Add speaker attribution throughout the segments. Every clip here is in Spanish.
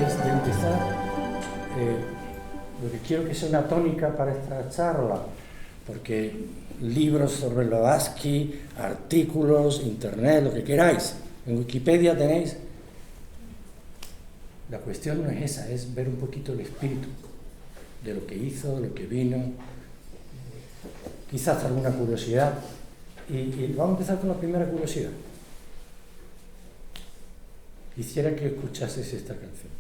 Speaker 1: antes de empezar, lo que quiero que sea una tónica para esta charla, porque libros sobre Blavatsky, artículos, internet, lo que queráis, en Wikipedia tenéis. La cuestión no es esa, es ver un poquito el espíritu de lo que hizo, de lo que vino, quizás alguna curiosidad. Y vamos a empezar con la primera curiosidad. Quisiera que escuchases esta canción.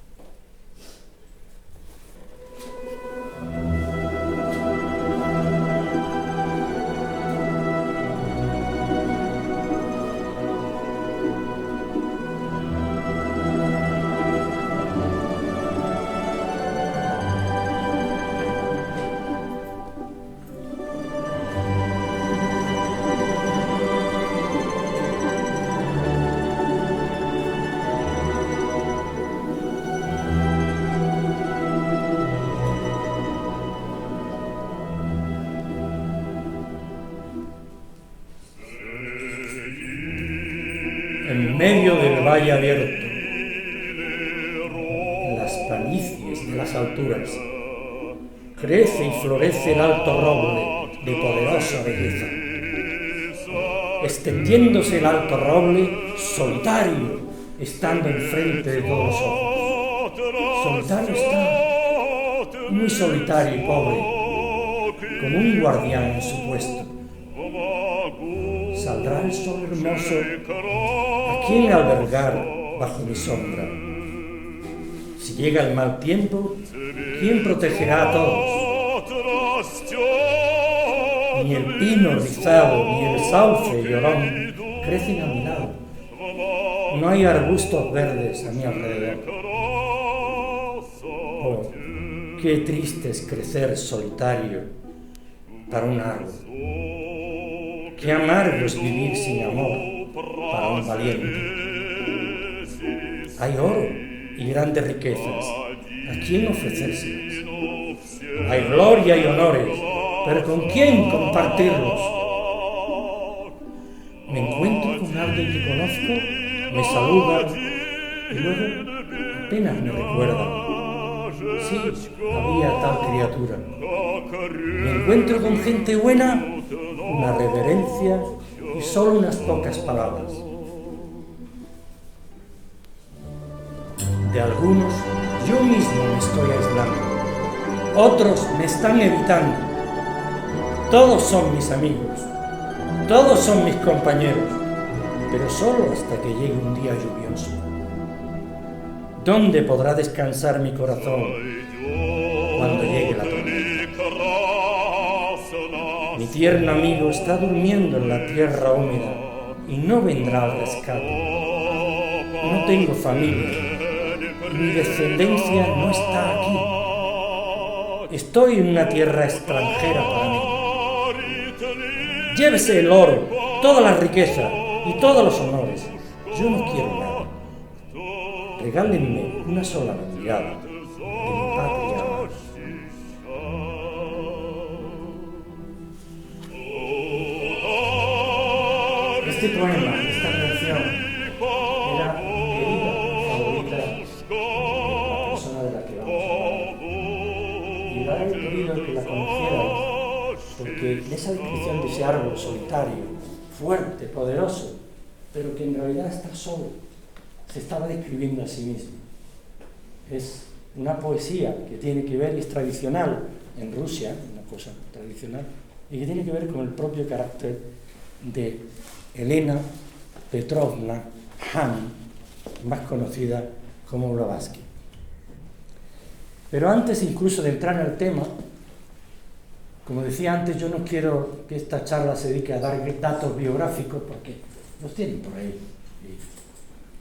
Speaker 1: En medio del valle abierto, en las planicies de las alturas, crece y florece el alto roble de poderosa belleza. Extendiéndose el alto roble, solitario, estando enfrente de todos los ojos. Solitario está, muy solitario y pobre, como un guardián en su puesto. Saldrá el sol hermoso, ¿a quién albergar bajo mi sombra? Si llega el mal tiempo, ¿quién protegerá a todos? Ni el pino rizado, ni el sauce llorón crecen a mi lado. No hay arbustos verdes a mi alrededor. Oh, qué triste es crecer solitario para un árbol. Qué amargo es vivir sin amor para un valiente. Hay oro y grandes riquezas. ¿A quién ofrecérselas? Hay gloria y honores, pero ¿con quién compartirlos? Me encuentro con alguien que conozco, me saluda y luego apenas me recuerda. Sí, había tal criatura. Me encuentro con gente buena, una reverencia y solo unas pocas palabras. De algunos yo mismo me estoy aislando, otros me están evitando. Todos son mis amigos, todos son mis compañeros, pero solo hasta que llegue un día lluvioso. ¿Dónde podrá descansar mi corazón cuando llegue la tormenta? Mi tierno amigo está durmiendo en la tierra húmeda y no vendrá al rescate. No tengo familia, mi descendencia no está aquí. Estoy en una tierra extranjera para mí. Llévese el oro, toda la riqueza y todos los honores. Yo no quiero nada. Regálenme una sola mirada de mi patria amada. Este poema, esta canción, era querida, favorita de la persona de la que vamos a hablar. Y la he querido que la conocierais, porque en esa descripción de ese árbol solitario, fuerte, poderoso, pero que en realidad está solo, se estaba describiendo a sí mismo. Es una poesía que tiene que ver, y es tradicional en Rusia, una cosa tradicional, y que tiene que ver con el propio carácter de Elena Petrovna Hahn, más conocida como Blavatsky. Pero antes incluso de entrar en el tema, como decía antes, yo no quiero que esta charla se dedique a dar datos biográficos, porque los tienen por ahí.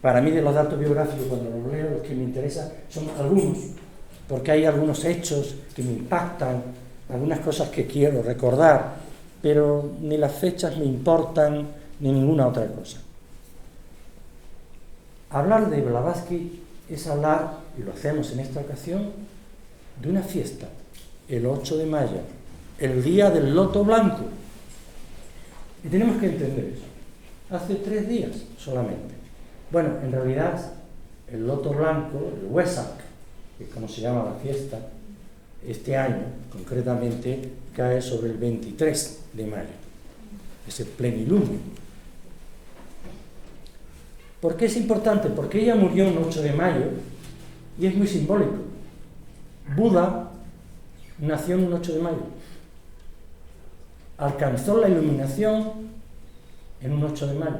Speaker 1: Para mí, de los datos biográficos, cuando los leo, los que me interesan son algunos, porque hay algunos hechos que me impactan, algunas cosas que quiero recordar, pero ni las fechas me importan, ni ninguna otra cosa. Hablar de Blavatsky es hablar, y lo hacemos en esta ocasión, de una fiesta, el 8 de mayo, el día del loto blanco. Y tenemos que entender eso. Hace 3 días solamente. Bueno, en realidad, el loto blanco, el Wesak, que como se llama la fiesta, este año concretamente cae sobre el 23 de mayo, es el plenilunio. ¿Por qué es importante? Porque ella murió un 8 de mayo y es muy simbólico. Buda nació en un 8 de mayo, alcanzó la iluminación en un 8 de mayo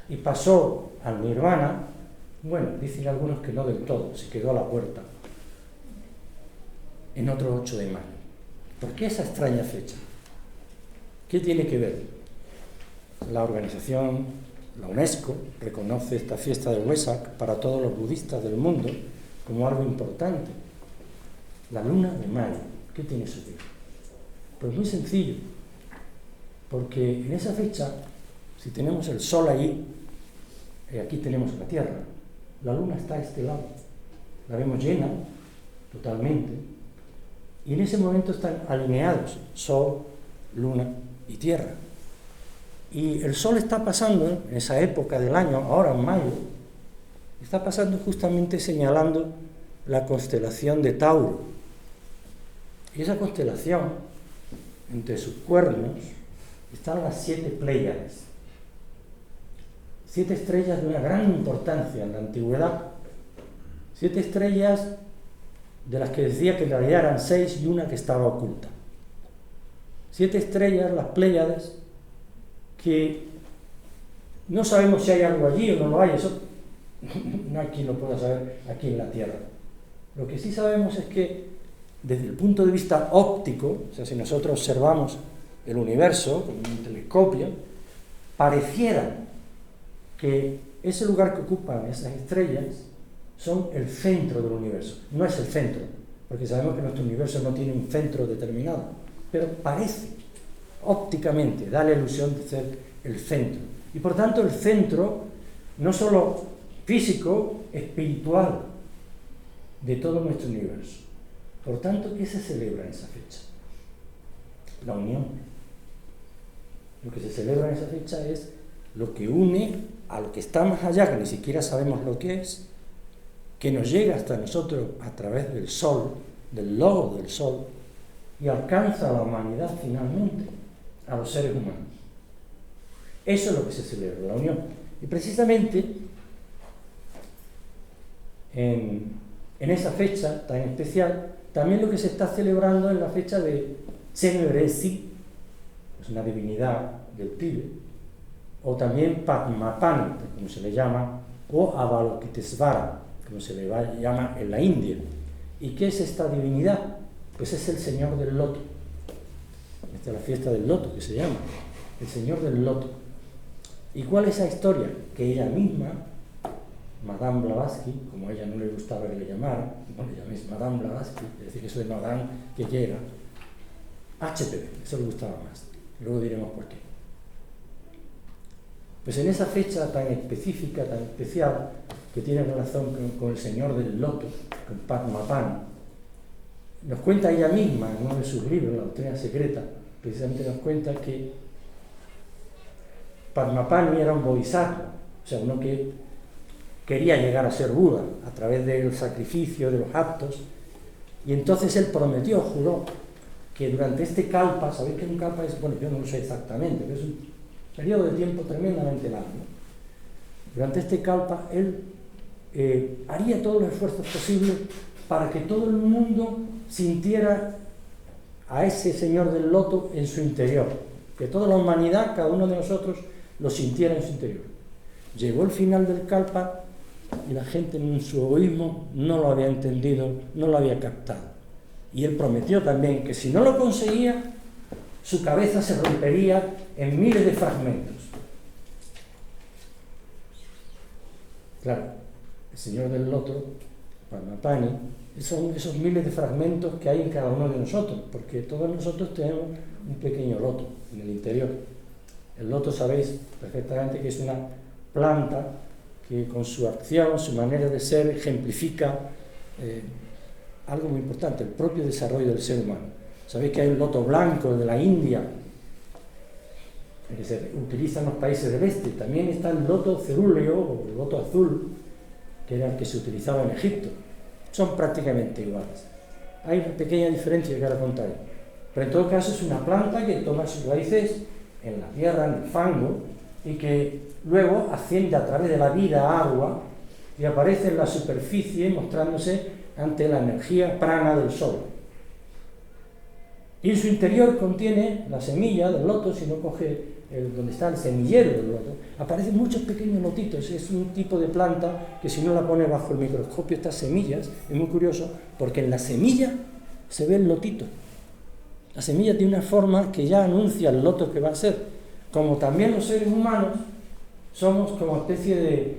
Speaker 1: y pasó al nirvana. Bueno, dicen algunos que no del todo, se quedó a la puerta, en otro 8 de mayo. ¿Por qué esa extraña fecha? ¿Qué tiene que ver? La organización, la UNESCO, reconoce esta fiesta de Wesak para todos los budistas del mundo como algo importante. La luna de mayo, ¿qué tiene su día? Pues muy sencillo, porque en esa fecha, si tenemos el sol ahí, y aquí tenemos la Tierra, la luna está a este lado, la vemos llena totalmente, y en ese momento están alineados sol, luna y tierra. Y el sol está pasando, en esa época del año, ahora en mayo, está pasando justamente señalando la constelación de Tauro. Y esa constelación, entre sus cuernos, están las 7 Pléyades. 7 estrellas de una gran importancia en la antigüedad. 7 estrellas de las que decía que en realidad eran 6 y una que estaba oculta. 7 estrellas, las Pléyades, que no sabemos si hay algo allí o no lo hay, eso no hay quien lo pueda saber aquí en la Tierra. Lo que sí sabemos es que desde el punto de vista óptico, o sea, si nosotros observamos el universo con un telescopio, pareciera que ese lugar que ocupan esas estrellas son el centro del universo. No es el centro, porque sabemos que nuestro universo no tiene un centro determinado, pero parece, ópticamente, da la ilusión de ser el centro. Y por tanto el centro, no solo físico, espiritual, de todo nuestro universo. Por tanto, ¿qué se celebra en esa fecha? La unión. Lo que se celebra en esa fecha es lo que une a lo que está más allá, que ni siquiera sabemos lo que es, que nos llega hasta nosotros a través del sol, del logo del sol, y alcanza a la humanidad finalmente, a los seres humanos. Eso es lo que se celebra, la unión. Y precisamente en esa fecha tan especial, también lo que se está celebrando es la fecha de Chenrezig, es una divinidad del Tíbet, o también Padmapani, como se le llama, o Avalokitesvara, como se le llama en la India. ¿Y qué es esta divinidad? Pues es el señor del loto. Esta es la fiesta del loto, que se llama, el señor del loto. ¿Y cuál es esa historia? Que ella misma, Madame Blavatsky, como a ella no le gustaba que le llamaran, no le llaméis Madame Blavatsky, es decir, eso de Madame que llega, HPV, eso le gustaba más. Luego diremos por qué. Pues en esa fecha tan específica, tan especial, que tiene relación con el señor del loto, con Padmapani, nos cuenta ella misma en uno de sus libros, La Doctrina Secreta, precisamente nos cuenta que Padmapani era un bodhisattva, o sea, uno que quería llegar a ser Buda a través del sacrificio, de los actos, y entonces él prometió, juró, que durante este kalpa, ¿sabéis qué un kalpa es? Bueno, yo no lo sé exactamente, pero es un periodo de tiempo tremendamente largo. Durante este kalpa él haría todos los esfuerzos posibles para que todo el mundo sintiera a ese señor del loto en su interior, que toda la humanidad, cada uno de nosotros, lo sintiera en su interior. Llegó el final del kalpa y la gente en su egoísmo no lo había entendido, no lo había captado. Y él prometió también que si no lo conseguía, su cabeza se rompería en miles de fragmentos. Claro, el señor del loto, Padmapani, son esos miles de fragmentos que hay en cada uno de nosotros, porque todos nosotros tenemos un pequeño loto en el interior. El loto sabéis perfectamente que es una planta que con su acción, su manera de ser, ejemplifica algo muy importante, el propio desarrollo del ser humano. Sabéis que hay un loto blanco de la India, que se utiliza en los países del este. También está el loto cerúleo, o el loto azul, que era el que se utilizaba en Egipto. son prácticamente iguales. Hay una pequeña diferencia que ahora contaré, pero en todo caso es una planta que toma sus raíces en la tierra, en el fango, y que luego asciende a través de la vida agua y aparece en la superficie mostrándose ante la energía prana del sol. Y en su interior contiene la semilla del loto. Si no coge donde está el semillero del loto, aparecen muchos pequeños lotitos. Es un tipo de planta que si no la pone bajo el microscopio, estas semillas, es muy curioso, porque en la semilla se ve el lotito. La semilla tiene una forma que ya anuncia el loto que va a ser. Como también los seres humanos somos como especie de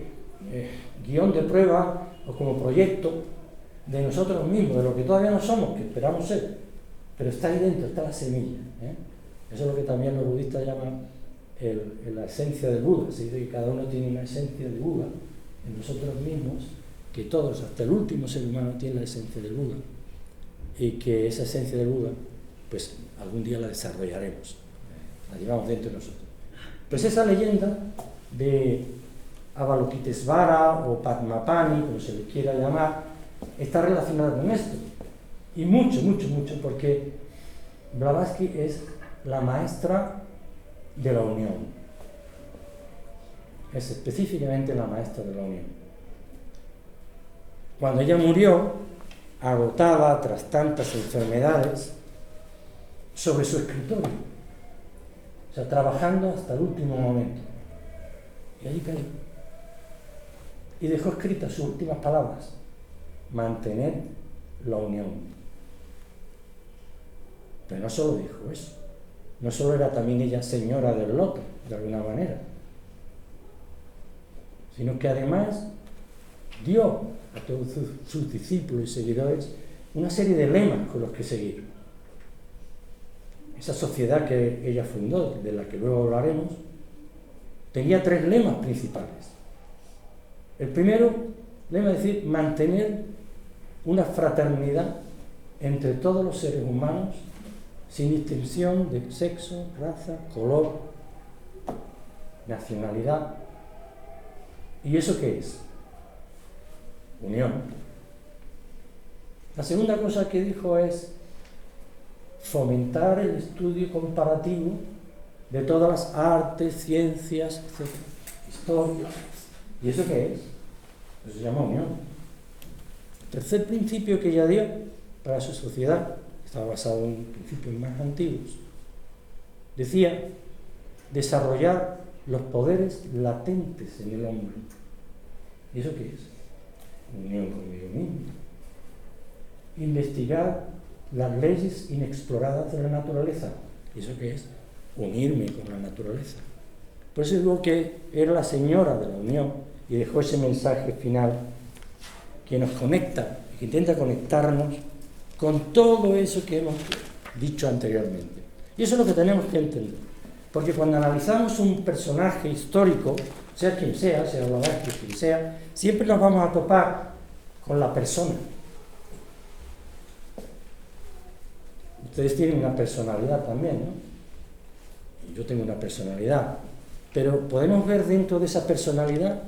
Speaker 1: guión de prueba o como proyecto de nosotros mismos, de lo que todavía no somos, que esperamos ser, pero está ahí dentro, está la semilla. Eso es lo que también los budistas llaman la esencia del Buda. Se dice que cada uno tiene una esencia de Buda en nosotros mismos, que todos, hasta el último ser humano, tiene la esencia del Buda, y que esa esencia del Buda, pues algún día la desarrollaremos, la llevamos dentro de nosotros. Pues esa leyenda de Avalokitesvara o Padmapani, como se le quiera llamar, está relacionada con esto, y mucho, porque Blavatsky es la maestra de la unión, es específicamente la maestra de la unión. Cuando ella murió, agotada tras tantas enfermedades, sobre su escritorio, o sea, trabajando hasta el último momento, y allí cayó, y dejó escritas sus últimas palabras: mantener la unión. Pero no solo dijo eso, no solo era también ella señora del loto, de alguna manera, sino que además dio a todos sus discípulos y seguidores una serie de lemas con los que seguir. Esa sociedad que ella fundó, de la que luego hablaremos, tenía 3 lemas principales. El primero lema es decir, mantener una fraternidad entre todos los seres humanos, sin distinción de sexo, raza, color, nacionalidad. ¿Y eso qué es? Unión. La segunda cosa que dijo es fomentar el estudio comparativo de todas las artes, ciencias, etc., historia. ¿Y eso qué es? Eso se llama unión. El tercer principio que ella dio para su sociedad, estaba basado en principios más antiguos, decía desarrollar los poderes latentes en el hombre. ¿Y eso qué es? Unión conmigo mismo. Investigar las leyes inexploradas de la naturaleza. ¿Y eso qué es? Unirme con la naturaleza. Por eso digo que era la señora de la unión y dejó ese mensaje final que nos conecta, que intenta conectarnos con todo eso que hemos dicho anteriormente. Y eso es lo que tenemos que entender. Porque cuando analizamos un personaje histórico, sea quien sea Blavatsky, quien sea, siempre nos vamos a topar con la persona. Ustedes tienen una personalidad también, ¿no? Y yo tengo una personalidad. Pero ¿podemos ver dentro de esa personalidad?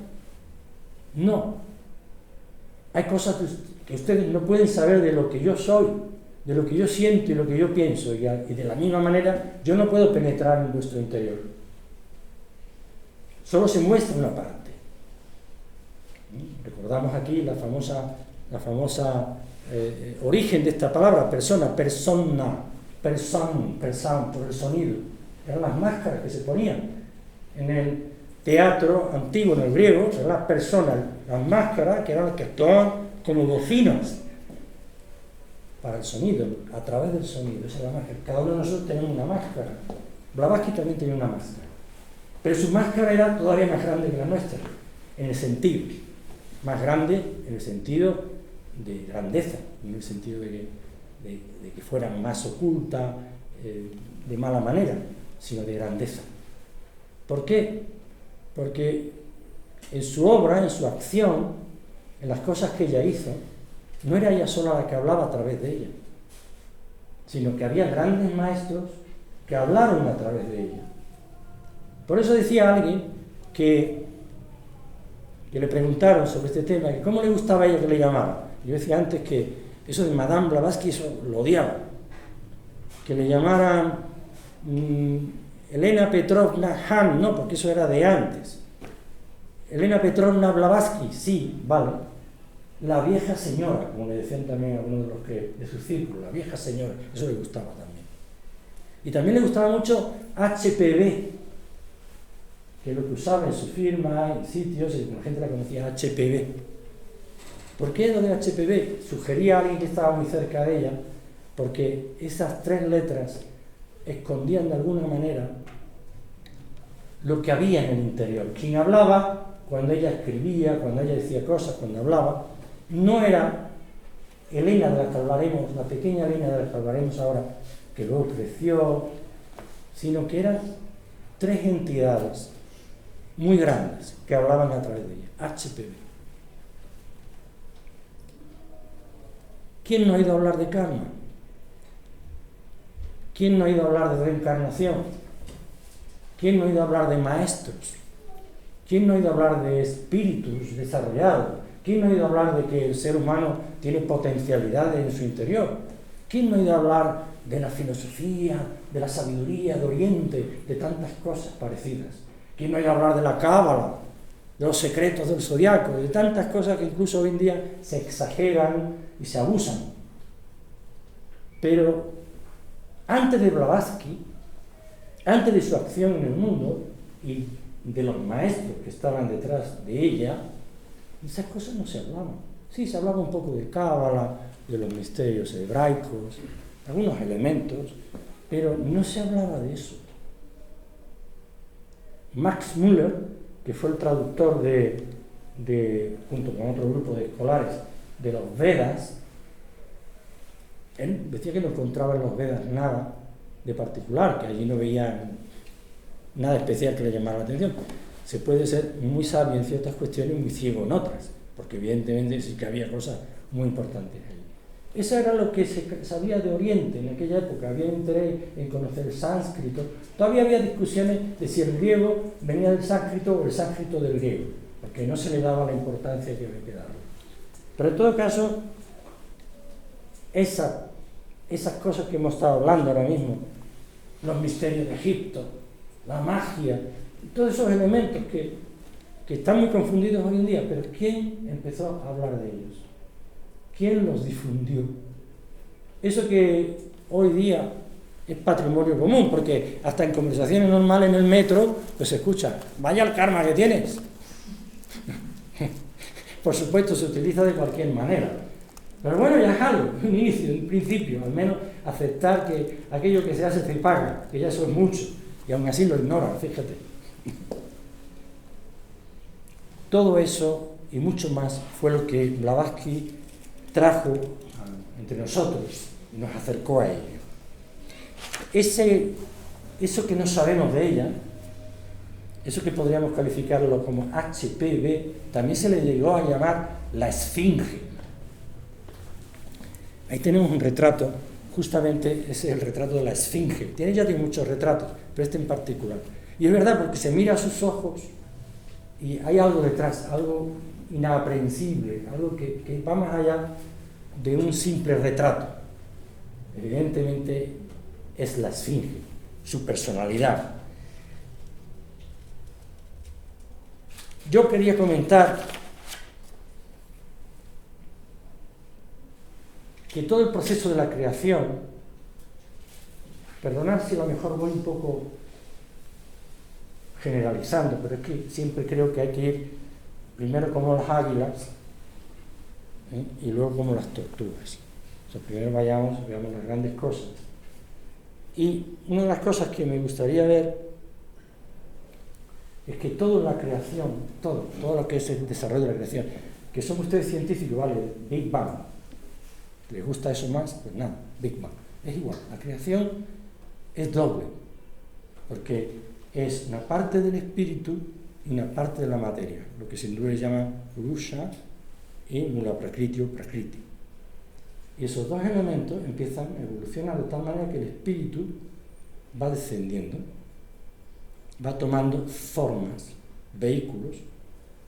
Speaker 1: No. Hay cosas que ustedes no pueden saber de lo que yo soy, de lo que yo siento y lo que yo pienso. Y de la misma manera, yo no puedo penetrar en vuestro interior. Solo se muestra una parte. Recordamos aquí la famosa origen de esta palabra, persona, por el sonido. Eran las máscaras que se ponían en el teatro antiguo, en el griego, eran las personas, las máscaras que eran las que actuaban como bocinas para el sonido, a través del sonido. Esa es la máscara. Cada uno de nosotros tenemos una máscara. Blavatsky también tenía una máscara, pero su máscara era todavía más grande que la nuestra, en el sentido, más grande en el sentido de grandeza, en el sentido de que fuera más oculta, de mala manera, sino de grandeza. ¿Por qué? Porque en su obra, en su acción, en las cosas que ella hizo, no era ella sola la que hablaba a través de ella, sino que había grandes maestros que hablaron a través de ella. Por eso decía alguien que le preguntaron sobre este tema, que cómo le gustaba a ella que le llamaran. Yo decía antes que eso de Madame Blavatsky, eso lo odiaba. Que le llamaran Elena Petrovna Han, no, porque eso era de antes. Elena Petrovna Blavatsky, sí, vale. La vieja señora, como le decían también a algunos de los que de su círculo, la vieja señora, eso le gustaba también. Y también le gustaba mucho HPV, que es lo que usaba en su firma, en sitios, y la gente la conocía HPV. ¿Por qué lo de HPV? Sugería a alguien que estaba muy cerca de ella, porque esas 3 letras escondían de alguna manera lo que había en el interior. Quien hablaba, cuando ella escribía, cuando ella decía cosas, cuando hablaba, no era Elena de la que hablaremos, la pequeña Elena de la que hablaremos ahora, que luego creció, sino que eran 3 entidades muy grandes que hablaban a través de ella. HPV. ¿Quién no ha oído hablar de karma? ¿Quién no ha oído hablar de reencarnación? ¿Quién no ha oído hablar de maestros? ¿Quién no ha oído hablar de espíritus desarrollados? ¿Quién no ha oído hablar de que el ser humano tiene potencialidades en su interior? ¿Quién no ha oído hablar de la filosofía, de la sabiduría de Oriente, de tantas cosas parecidas? ¿Quién no ha oído hablar de la cábala, de los secretos del zodiaco, de tantas cosas que incluso hoy en día se exageran y se abusan? Pero antes de Blavatsky, antes de su acción en el mundo y de los maestros que estaban detrás de ella, esas cosas no se hablaban. Sí, se hablaba un poco de cábala, de los misterios hebraicos, algunos elementos, pero no se hablaba de eso. Max Müller, que fue el traductor junto con otro grupo de escolares, de los Vedas, él decía que no encontraba en los Vedas nada de particular, que allí no veía nada especial que le llamara la atención. Se puede ser muy sabio en ciertas cuestiones y muy ciego en otras, porque evidentemente sí que había cosas muy importantes allí. Eso era lo que se sabía de Oriente en aquella época. Había interés en conocer el sánscrito. Todavía había discusiones de si el griego venía del sánscrito o el sánscrito del griego, porque no se le daba la importancia que había que darle. Pero en todo caso, esas cosas que hemos estado hablando ahora mismo, los misterios de Egipto, la magia, todos esos elementos que están muy confundidos hoy en día, pero ¿quién empezó a hablar de ellos? ¿Quién los difundió? Eso que hoy día es patrimonio común, porque hasta en conversaciones normales en el metro, pues se escucha, vaya el karma que tienes. Por supuesto, se utiliza de cualquier manera. Pero bueno, ya es algo, un inicio, un principio, al menos aceptar que aquello que se hace se paga, que ya eso es mucho, y aún así lo ignoran, fíjate. Todo eso y mucho más fue lo que Blavatsky trajo entre nosotros y nos acercó a ello. Eso que no sabemos de ella, eso que podríamos calificarlo como HPV, también se le llegó a llamar la esfinge. Ahí tenemos un retrato, justamente ese es el retrato de la esfinge. Ya tiene muchos retratos, pero este en particular. Y es verdad, porque se mira a sus ojos y hay algo detrás, algo inaprehensible, algo que va más allá de un simple retrato. Evidentemente es la esfinge, su personalidad. Yo quería comentar que todo el proceso de la creación, perdonad si a lo mejor voy un poco generalizando, pero es que siempre creo que hay que ir primero como las águilas, y luego como las tortugas. O sea, primero veamos las grandes cosas. Y una de las cosas que me gustaría ver es que toda la creación, todo lo que es el desarrollo de la creación, que son ustedes científicos, vale, Big Bang, ¿les gusta eso más? Pues nada, Big Bang. Es igual, la creación es doble, porque es una parte del espíritu y una parte de la materia, lo que sin duda se llama Purusha y Mula Prakriti o Prakriti. Y esos dos elementos empiezan a evolucionar de tal manera que el espíritu va descendiendo, va tomando formas, vehículos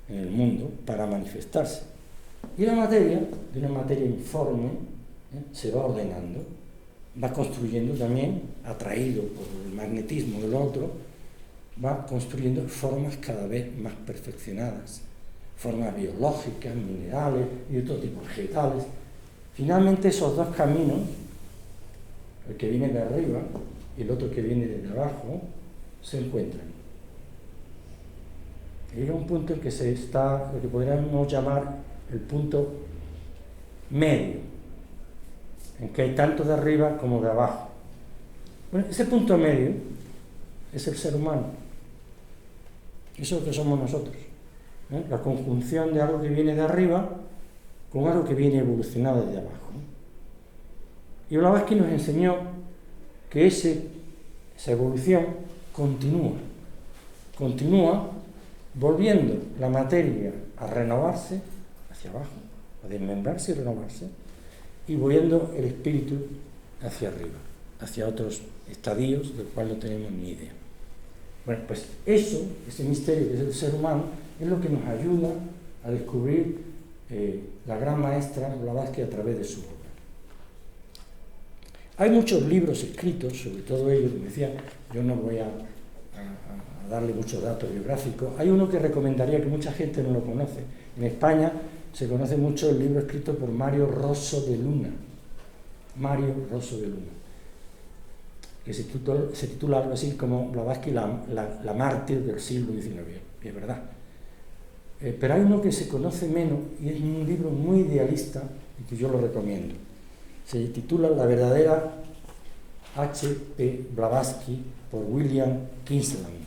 Speaker 1: en el mundo para manifestarse. Y la materia, de una materia informe, se va ordenando, va construyendo también, atraído por el magnetismo del otro, va construyendo formas cada vez más perfeccionadas, formas biológicas, minerales y otro tipo, vegetales. Finalmente esos dos caminos, el que viene de arriba y el otro que viene de abajo, se encuentran. Y llega un punto en que se está, lo que podríamos llamar el punto medio, en que hay tanto de arriba como de abajo. Bueno, ese punto medio es el ser humano. Eso es lo que somos nosotros. La conjunción de algo que viene de arriba con algo que viene evolucionado desde abajo. Y Blavatsky nos enseñó que esa evolución continúa volviendo la materia a renovarse hacia abajo, a desmembrarse y renovarse, y volviendo el espíritu hacia arriba, hacia otros estadios del cual no tenemos ni idea. Bueno, pues eso, ese misterio que es el ser humano, es lo que nos ayuda a descubrir la gran maestra Blavatsky a través de su obra. Hay muchos libros escritos sobre todo ello, como decía, yo no voy a darle muchos datos biográficos. Hay uno que recomendaría, que mucha gente no lo conoce. En España se conoce mucho el libro escrito por Mario Rosso de Luna. Mario Rosso de Luna, que se titula algo así como Blavatsky, la mártir del siglo XIX, y es verdad. Pero hay uno que se conoce menos y es un libro muy idealista y que yo lo recomiendo. Se titula La verdadera H.P. Blavatsky por William Kinsland.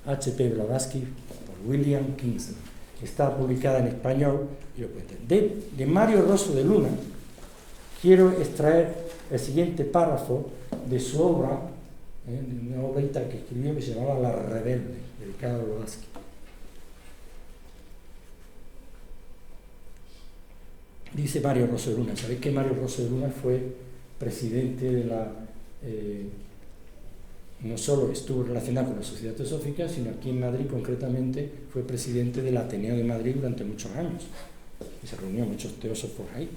Speaker 1: H.P. Blavatsky por William Kinsland. Está publicada en español y lo pueden tener. De Mario Rosso de Luna quiero extraer el siguiente párrafo de su obra, de una obrita que escribió que se llamaba La Rebelde, dedicada a Blavatsky. Dice Mario Rosso de Luna. Sabéis que Mario Rosso de Luna fue presidente de la... no solo estuvo relacionado con la Sociedad Teosófica, sino aquí en Madrid concretamente fue presidente del Ateneo de Madrid durante muchos años. Y se reunió muchos teósofos ahí.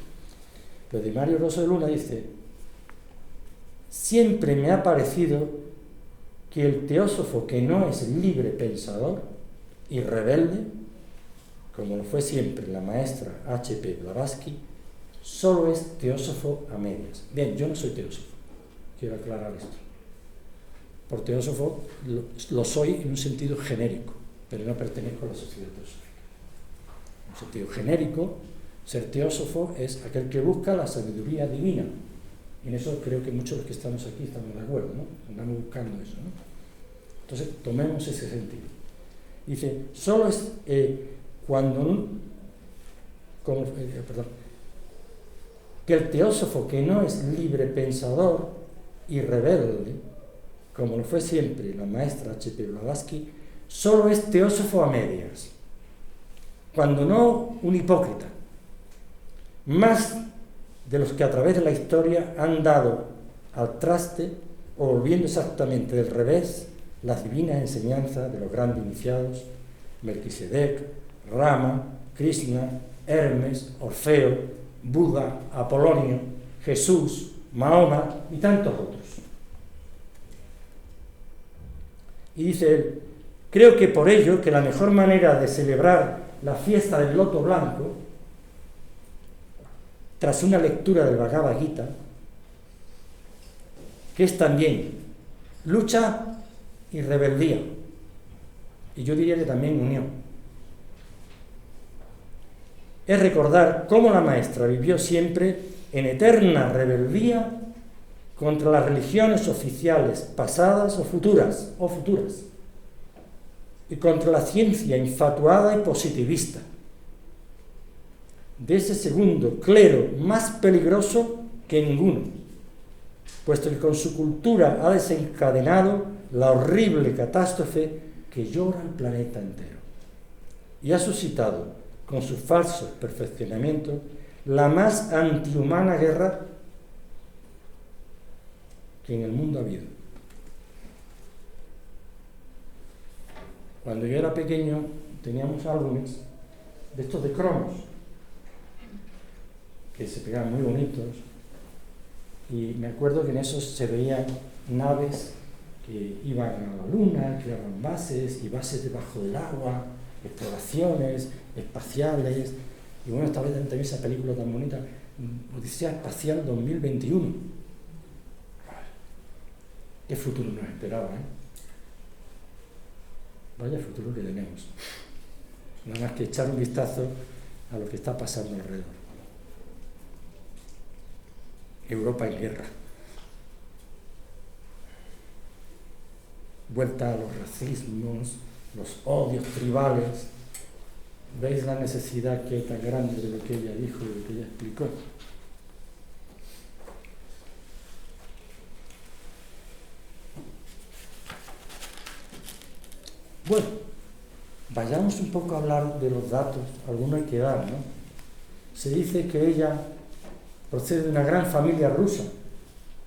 Speaker 1: Pero de Mario Rosso de Luna dice: siempre me ha parecido que el teósofo que no es libre pensador y rebelde, como lo fue siempre la maestra H.P. Blavatsky, solo es teósofo a medias. Bien, yo no soy teósofo, quiero aclarar esto. Por teósofo lo soy en un sentido genérico, pero no pertenezco a la Sociedad Teosófica. En un sentido genérico, ser teósofo es aquel que busca la sabiduría divina. Y en eso creo que muchos de los que estamos aquí estamos de acuerdo, ¿no? Andamos buscando eso, ¿no? Entonces, tomemos ese sentido. Dice, solo es que el teósofo que no es libre pensador y rebelde, como lo fue siempre la maestra H.P. Blavatsky, solo es teósofo a medias, cuando no un hipócrita, más de los que a través de la historia han dado al traste, o volviendo exactamente del revés, las divinas enseñanzas de los grandes iniciados, Melquisedec, Rama, Krishna, Hermes, Orfeo, Buda, Apolonio, Jesús, Mahoma y tantos otros. Y dice él, creo que por ello que la mejor manera de celebrar la fiesta del loto blanco, tras una lectura del Bhagavad Gita, que es también lucha y rebeldía, y yo diría que también unión, es recordar cómo la maestra vivió siempre en eterna rebeldía contra las religiones oficiales pasadas o futuras, y contra la ciencia infatuada y positivista, de ese segundo clero más peligroso que ninguno, puesto que con su cultura ha desencadenado la horrible catástrofe que llora el planeta entero, y ha suscitado con sus falsos perfeccionamientos la más antihumana guerra que en el mundo ha habido. Cuando yo era pequeño teníamos álbumes de estos de cromos, que se pegaban muy bonitos, y me acuerdo que en esos se veían naves que iban a la luna, creaban bases y bases debajo del agua, exploraciones espaciales, y bueno, estaba también esa película tan bonita, Odisea Espacial 2021. ¿Qué futuro nos esperaba, Vaya futuro que tenemos. Nada más que echar un vistazo a lo que está pasando alrededor. Europa en guerra. Vuelta a los racismos, los odios tribales. ¿Veis la necesidad que hay tan grande de lo que ella dijo, de lo que ella explicó? Bueno, vayamos un poco a hablar de los datos, algunos hay que dar, ¿no? Se dice que ella procede de una gran familia rusa,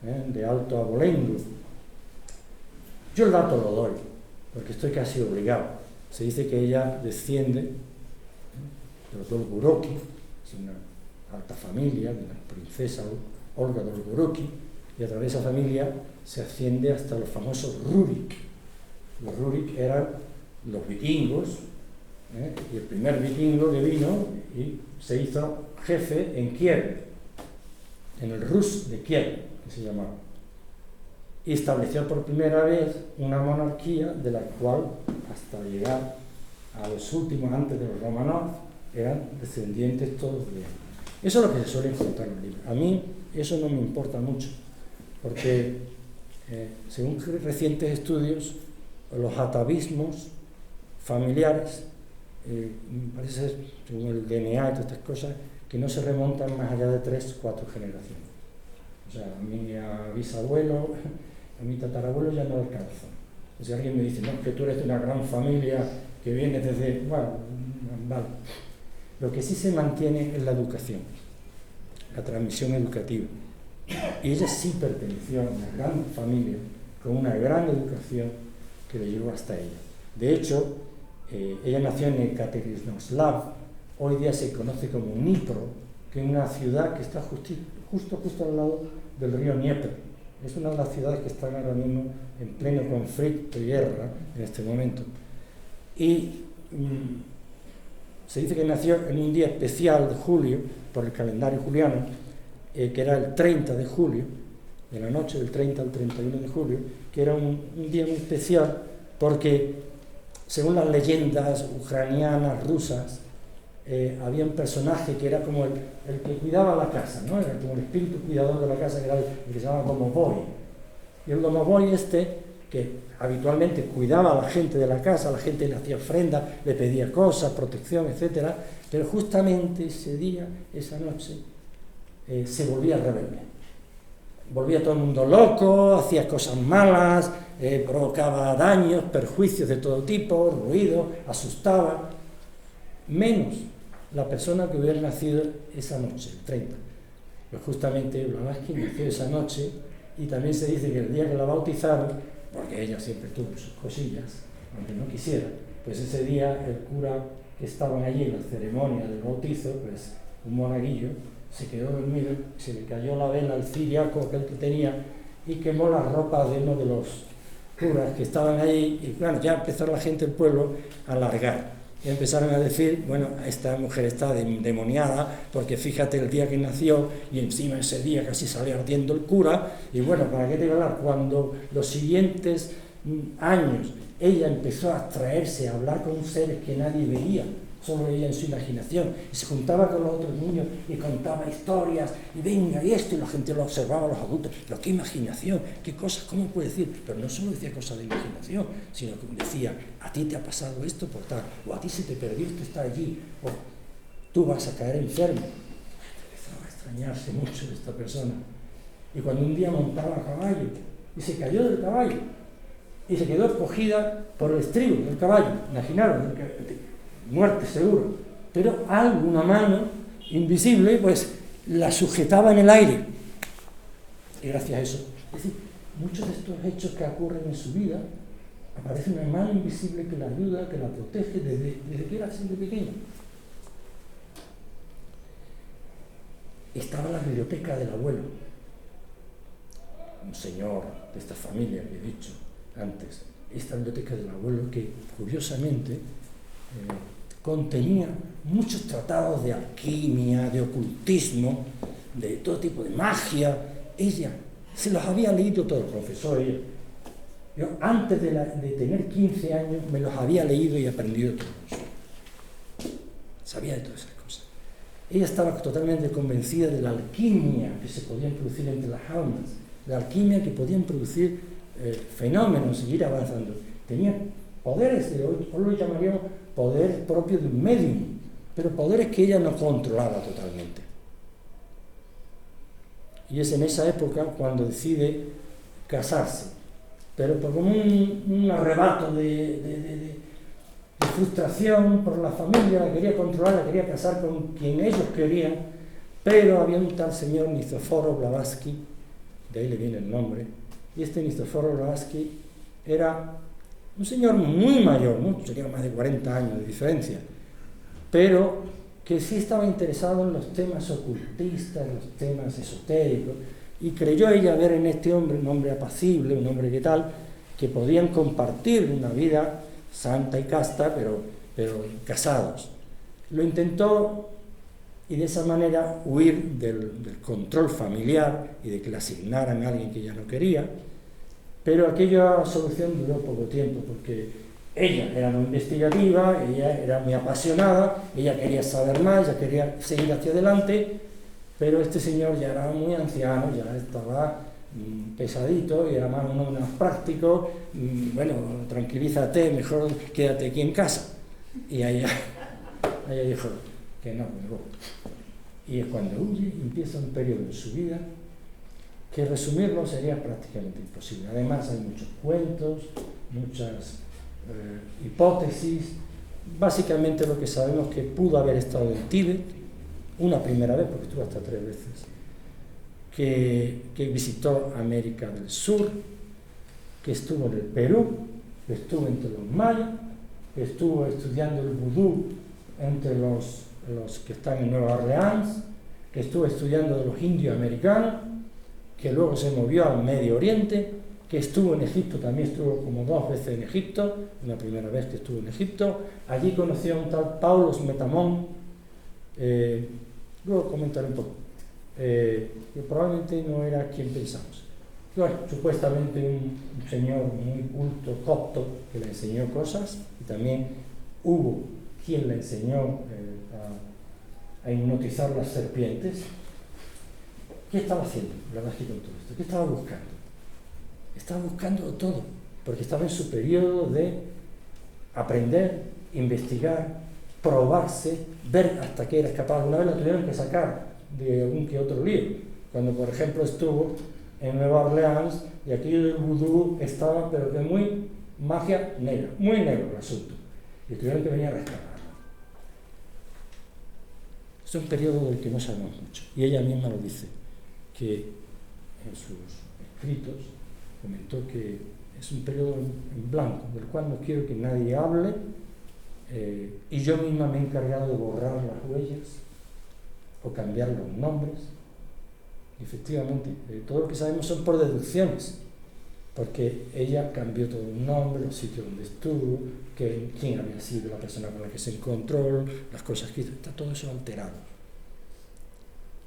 Speaker 1: de Alto Abolengo. Yo el dato lo doy, porque estoy casi obligado. Se dice que ella desciende de los Dolgoruki, es una alta familia, de la princesa Olga Dolgoruki, y a través de esa familia se asciende hasta los famosos Rurik. Los Rurik eran los vikingos, y el primer vikingo que vino y se hizo jefe en Kiev, en el Rus de Kiev, que se llamaba, y estableció por primera vez una monarquía de la cual, hasta llegar a los últimos, antes de los Romanov, eran descendientes todos de él. Eso es lo que se suele contar en el libro. A mí eso no me importa mucho, porque según recientes estudios, los atavismos familiares, parece ser, según el DNA y todas estas cosas, que no se remontan más allá de 3 o 4 generaciones. O sea, a mi bisabuelo, a mi tatarabuelo ya no alcanza. O sea, alguien me dice, no, que tú eres de una gran familia que viene desde... Bueno, vale. Lo que sí se mantiene es la educación, la transmisión educativa. Y ella sí perteneció a una gran familia, con una gran educación que le llegó hasta ella. De hecho, ella nació en Ekaterinoslav, hoy día se conoce como Dnipro, que es una ciudad que está justo al lado del río Dnieper. Es una de las ciudades que están ahora mismo en pleno conflicto y guerra en este momento. Y se dice que nació en un día especial de julio, por el calendario juliano, que era el 30 de julio, de la noche del 30 al 31 de julio, que era un día muy especial porque, según las leyendas ucranianas, rusas, había un personaje que era como el que cuidaba la casa, ¿no? Era como el espíritu cuidador de la casa, que era el que se llamaba Domovoy. Y el Domovoy que habitualmente cuidaba a la gente de la casa, la gente le hacía ofrendas, le pedía cosas, protección, etc. Pero justamente ese día, esa noche, se volvía rebelde. Volvía todo el mundo loco, hacía cosas malas, provocaba daños, perjuicios de todo tipo, ruido, asustaba. Menos la persona que hubiera nacido esa noche, el 30. Pues justamente Blavatsky nació esa noche, y también se dice que el día que la bautizaron, porque ella siempre tuvo sus cosillas, aunque no quisiera, pues ese día el cura que estaban allí en la ceremonia del bautizo, pues un monaguillo, se quedó dormido, se le cayó la vela al ciriaco aquel que tenía y quemó la ropa de uno de los curas que estaban allí, y claro, ya empezó la gente del pueblo a largar. Y empezaron a decir, bueno, esta mujer está endemoniada, porque fíjate el día que nació, y encima ese día casi sale ardiendo el cura, y bueno, ¿para qué te voy a hablar? Cuando los siguientes años ella empezó a abstraerse, a hablar con seres que nadie veía, solo ella en su imaginación, y se juntaba con los otros niños y contaba historias, y venga, y esto, y la gente lo observaba, los adultos, pero qué imaginación, qué cosas, ¿cómo puede decir? Pero no solo decía cosas de imaginación, sino que decía, a ti te ha pasado esto por tal, o a ti se te perdió esto, está allí, o tú vas a caer enfermo. Empezaba a extrañarse mucho de esta persona. Y cuando un día montaba a caballo, y se cayó del caballo, y se quedó cogida por el estribo del caballo, imaginaros, muerte seguro, pero alguna mano invisible pues la sujetaba en el aire, y gracias a eso, es decir, muchos de estos hechos que ocurren en su vida, aparece una mano invisible que la ayuda, que la protege desde que era siempre pequeña. estaba la biblioteca del abuelo, un señor de esta familia que he dicho antes. Esta biblioteca del abuelo que, curiosamente, contenía muchos tratados de alquimia, de ocultismo, de todo tipo de magia. Ella se los había leído todos, confesó ella. Yo, antes de tener 15 años, me los había leído y aprendido todos. Sabía de todas esas cosas. Ella estaba totalmente convencida de la alquimia que se podían producir entre las almas, la alquimia que podían producir fenómenos y ir avanzando. Tenía poderes, hoy lo llamaríamos poderes propios de un medium, pero poderes que ella no controlaba totalmente. Y es en esa época cuando decide casarse, pero por un arrebato de frustración por la familia, la quería controlar, la quería casar con quien ellos querían, pero había un tal señor Nicéforo Blavatsky, de ahí le viene el nombre, y este Nicéforo Blavatsky era un señor muy mayor, ¿no? Tenía más de 40 años de diferencia, pero que sí estaba interesado en los temas ocultistas, los temas esotéricos, y creyó ella ver en este hombre un hombre apacible, un hombre que podían compartir una vida santa y casta, pero casados. Lo intentó y de esa manera huir del control familiar y de que le asignaran a alguien que ella no quería, pero aquella solución duró poco tiempo porque ella era muy investigativa, ella era muy apasionada, ella quería saber más, ella quería seguir hacia adelante, pero este señor ya era muy anciano, ya estaba pesadito y era más uno más práctico. Bueno, tranquilízate, mejor quédate aquí en casa. Y ella dijo que no, me voy. Y es cuando huye, empieza un periodo en su vida que resumirlo sería prácticamente imposible. Además hay muchos cuentos, muchas hipótesis. Básicamente lo que sabemos es que pudo haber estado en Tíbet una primera vez, porque estuvo hasta 3 veces, que visitó América del Sur, que estuvo en el Perú, que estuvo entre los mayas, que estuvo estudiando el vudú entre los que están en Nueva Orleans, que estuvo estudiando de los indios americanos, que luego se movió al Medio Oriente, que estuvo en Egipto, también estuvo como 2 veces en Egipto, una primera vez que estuvo en Egipto. Allí conoció a un tal Paulos Metamón, luego comentaré un poco, que probablemente no era quien pensamos. Bueno, supuestamente un señor muy culto, copto, que le enseñó cosas, y también hubo quien le enseñó a hipnotizar las serpientes. ¿Qué estaba haciendo Blavatsky con todo esto? ¿Qué estaba buscando? Estaba buscando todo, porque estaba en su periodo de aprender, investigar, probarse, ver hasta qué era capaz. Alguna vez la tuvieron que sacar de algún que otro libro. Cuando, por ejemplo, estuvo en Nueva Orleans, y aquello del vudú estaba, pero de muy magia negra, muy negro el asunto. Y tuvieron que venir a rescatarlo. Es un periodo del que no sabemos mucho. Y ella misma lo dice, que en sus escritos comentó que es un periodo en blanco, del cual no quiero que nadie hable, y yo misma me he encargado de borrar las huellas o cambiar los nombres. Efectivamente, todo lo que sabemos son por deducciones, porque ella cambió todo el nombre, los sitios donde estuvo, quién había sido la persona con la que se encontró, las cosas que hizo, está todo eso alterado.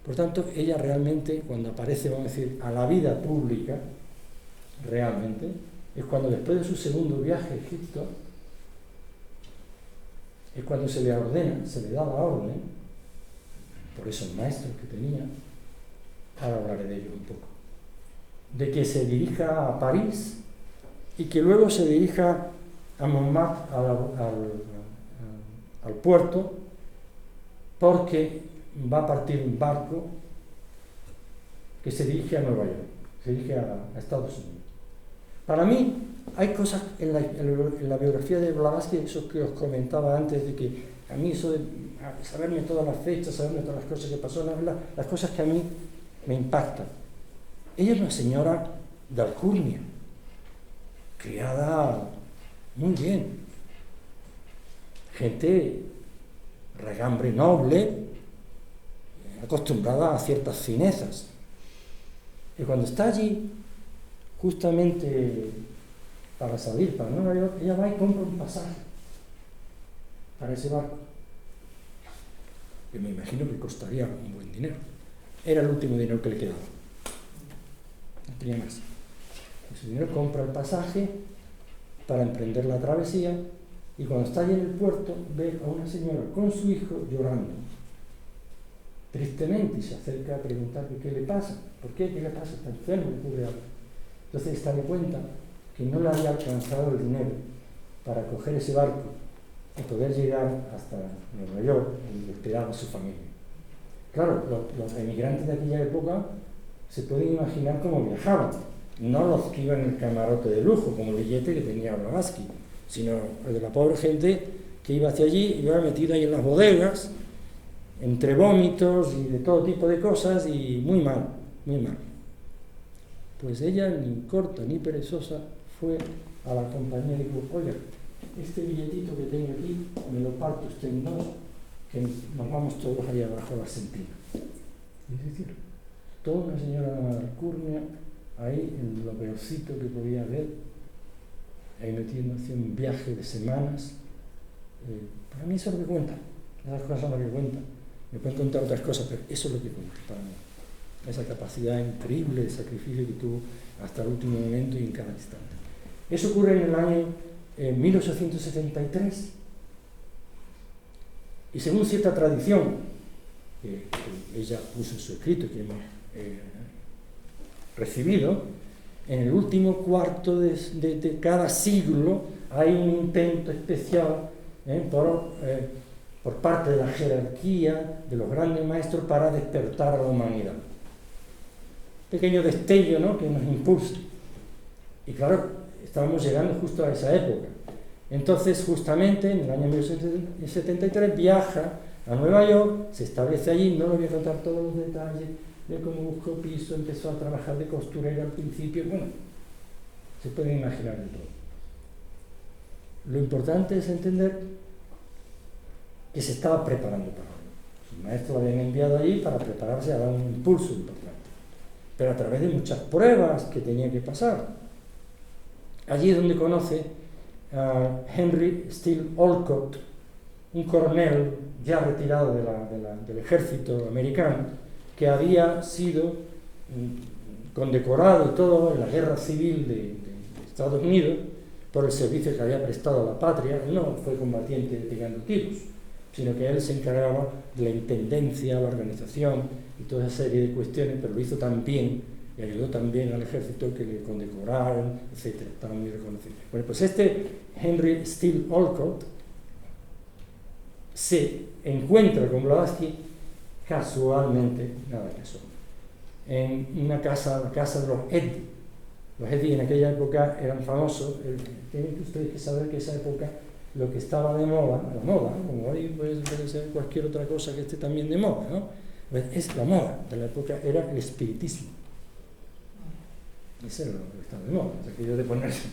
Speaker 1: Por tanto, ella realmente, cuando aparece, vamos a decir, a la vida pública, realmente, es cuando después de su segundo viaje a Egipto, es cuando se le ordena, se le da la orden, por esos maestros que tenía, ahora hablaré de ello un poco, de que se dirija a París y que luego se dirija a Montmartre, al puerto, porque va a partir un barco que se dirige a Nueva York, se dirige a Estados Unidos. Para mí, hay cosas en la biografía de Blavatsky, eso que os comentaba antes, de que a mí eso de saberme todas las fechas, saberme todas las cosas que pasó, las cosas que a mí me impactan. Ella es una señora de alcurnia, criada muy bien, gente regambre noble, acostumbrada a ciertas finezas. Y cuando está allí, justamente para salir para Nueva York, ella va y compra un pasaje para ese barco, que me imagino que costaría un buen dinero. Era el último dinero que le quedaba, no tenía más. Ese dinero compra el pasaje para emprender la travesía, y cuando está allí en el puerto ve a una señora con su hijo llorando tristemente, y se acerca a preguntarle qué le pasa, por qué, qué le pasa, está enfermo, le ocurre algo. Entonces está de cuenta que no le había alcanzado el dinero para coger ese barco y poder llegar hasta Nueva York, donde esperaba su familia. Claro, los emigrantes de aquella época se pueden imaginar cómo viajaban, no los que iban en el camarote de lujo, como el billete que tenía Blavatsky, sino el de la pobre gente que iba hacia allí, y iba metido ahí en las bodegas, entre vómitos y de todo tipo de cosas, y muy mal, muy mal. Pues ella, ni corta ni perezosa, fue a la compañía y dijo: oiga, este billetito que tengo aquí, me lo parto usted en dos, que nos vamos todos allá abajo a la Argentina. Es decir, toda una señora de la alcurnia, ahí en lo peorcito que podía haber, ahí metiendo hacia un viaje de semanas. Para mí eso es lo que cuenta, esas cosas son lo que cuentan. Me pueden contar otras cosas, pero eso es lo que cuenta para mí. Esa capacidad increíble de sacrificio que tuvo hasta el último momento y en cada instante. Eso ocurre en el año 1873. Y según cierta tradición, que ella puso en su escrito, que hemos recibido, en el último cuarto de cada siglo hay un intento especial por parte de la jerarquía, de los grandes maestros, para despertar a la humanidad. Pequeño destello, ¿no?, que nos impulsa. Y claro, estábamos llegando justo a esa época. Entonces, justamente en el año 1973 viaja a Nueva York, se establece allí. No le voy a contar todos los detalles de cómo buscó piso, empezó a trabajar de costurera al principio. Bueno, se pueden imaginar de todo. Lo importante es entender que se estaba preparando para ello. Sus maestros lo habían enviado allí para prepararse a dar un impulso importante, pero a través de muchas pruebas que tenía que pasar. Allí es donde conoce a Henry Steele Olcott, un coronel ya retirado del ejército americano, que había sido condecorado y todo en la guerra civil de Estados Unidos por el servicio que había prestado a la patria. Él no fue combatiente pegando tiros, sino que él se encargaba de la intendencia, la organización y toda esa serie de cuestiones, pero lo hizo tan bien y ayudó también al ejército que le condecoraron, etc. Estaba muy reconocido. Bueno, pues este Henry Steele Olcott se encuentra con Blavatsky casualmente, nada casual, en una casa, la casa de los Eddy. Los Eddy en aquella época eran famosos. Tienen ustedes que saber que esa época lo que estaba de moda, la moda, ¿no?, como hoy puede ser cualquier otra cosa que esté también de moda, ¿no? Pues es la moda de la época, era el espiritismo. Ese era lo que estaba de moda, aquello de ponerse.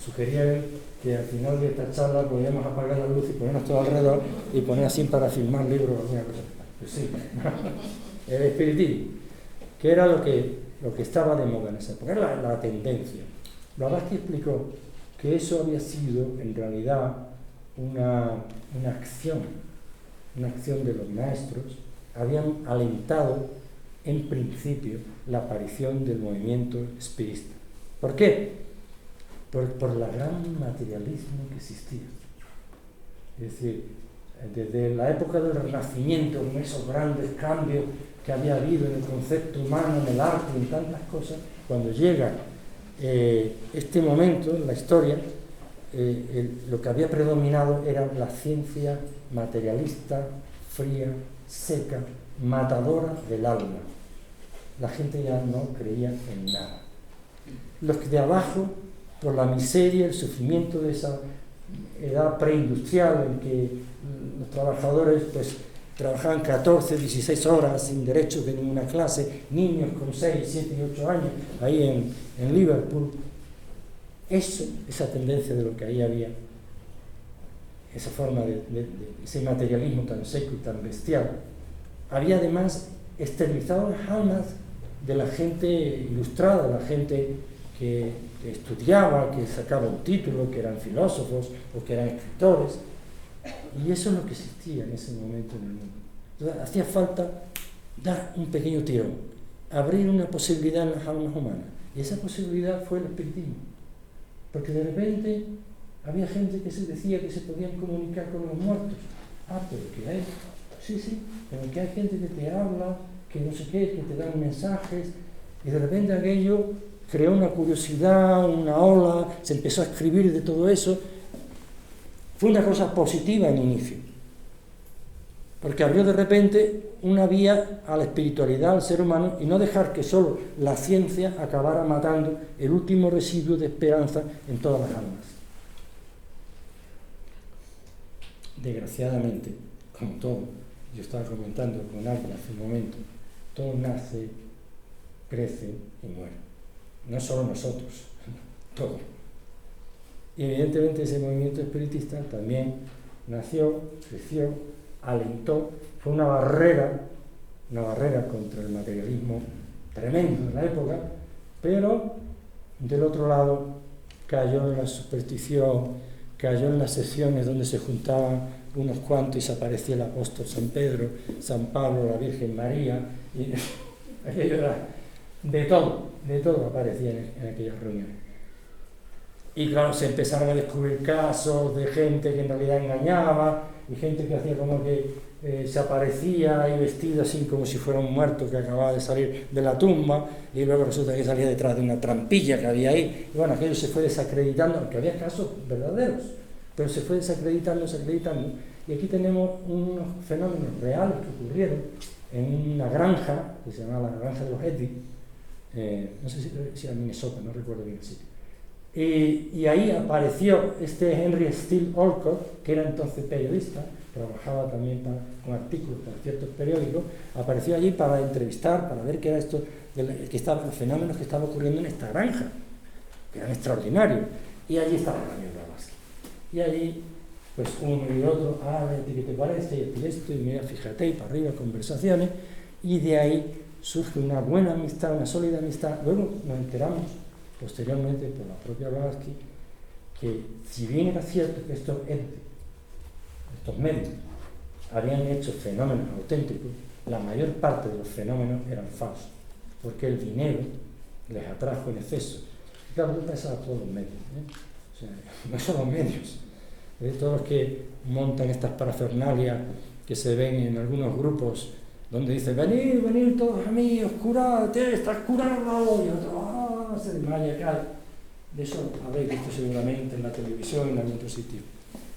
Speaker 1: Sugería que al final de esta charla podíamos apagar la luz y ponernos todo alrededor y poner así para filmar libros o alguna cosa. Pues sí, el espiritismo, que era lo que estaba de moda en esa época, era la tendencia. Blavatsky explicó que eso había sido en realidad una acción de los maestros. Habían alentado en principio la aparición del movimiento espiritista. ¿Por qué? Por el gran materialismo que existía. Es decir, desde la época del Renacimiento, con esos grandes cambios que había habido en el concepto humano, en el arte y en tantas cosas, cuando llega este momento en la historia, lo que había predominado era la ciencia materialista, fría, seca, matadora del alma. La gente ya no creía en nada. Los que de abajo, por la miseria, el sufrimiento de esa edad preindustrial en que los trabajadores pues trabajaban 14, 16 horas sin derechos de ninguna clase, niños con 6, 7 y 8 años ahí en Liverpool. Esa tendencia de lo que ahí había, esa forma de ese materialismo tan seco y tan bestial, había además esterilizado las almas de la gente ilustrada, la gente que estudiaba, que sacaba un título, que eran filósofos o que eran escritores. Y eso es lo que existía en ese momento en el mundo. Entonces, hacía falta dar un pequeño tirón, abrir una posibilidad en las almas humanas. Y esa posibilidad fue el espiritismo. Porque de repente había gente que se decía que se podían comunicar con los muertos. Ah, pero que hay, sí, pero que hay gente que te habla, que no sé qué, que te dan mensajes. Y de repente aquello creó una curiosidad, una ola, se empezó a escribir de todo eso. Fue una cosa positiva en inicio, porque abrió de repente una vía a la espiritualidad, al ser humano, y no dejar que solo la ciencia acabara matando el último residuo de esperanza en todas las almas. Desgraciadamente, como todo, yo estaba comentando con alguien hace un momento, todo nace, crece y muere. No solo nosotros, todo. Y evidentemente ese movimiento espiritista también nació, creció, alentó, fue una barrera contra el materialismo tremendo de la época, pero del otro lado cayó en la superstición, cayó en las sesiones donde se juntaban unos cuantos y se aparecía el apóstol San Pedro, San Pablo, la Virgen María, y aquello era de todo aparecía en aquellas reuniones. Y claro, se empezaron a descubrir casos de gente que en realidad engañaba, y gente que hacía como que se aparecía y vestida así como si fuera un muerto que acababa de salir de la tumba, y luego resulta que salía detrás de una trampilla que había ahí. Y bueno, aquello se fue desacreditando, aunque había casos verdaderos, pero se fue desacreditando, y aquí tenemos unos fenómenos reales que ocurrieron en una granja, que se llamaba la granja de los Eddy, no sé si era Minnesota, no recuerdo bien el sitio. Y ahí apareció este Henry Steele Olcott, que era entonces periodista, trabajaba también con artículos para ciertos periódicos, apareció allí para entrevistar, para ver qué era esto, los fenómenos que estaban ocurriendo en esta granja, que eran extraordinarios. Y allí estaba Daniel Blavatsky. Y allí, pues uno y otro, ¿qué te parece? Y esto, y mira, fíjate, y para arriba, conversaciones, y de ahí surge una buena amistad, una sólida amistad. Luego nos enteramos posteriormente por la propia Blavatsky que si bien era cierto que estos medios habían hecho fenómenos auténticos, la mayor parte de los fenómenos eran falsos, porque el dinero les atrajo en exceso. Y claro, yo pensaba todos los medios, o sea, no solo los medios, todos los que montan estas parafernalias que se ven en algunos grupos donde dicen, venid todos a mí, os curad, estás curado, y otro, se desmaya, cae. De eso habréis visto seguramente en la televisión y en algún otro sitio.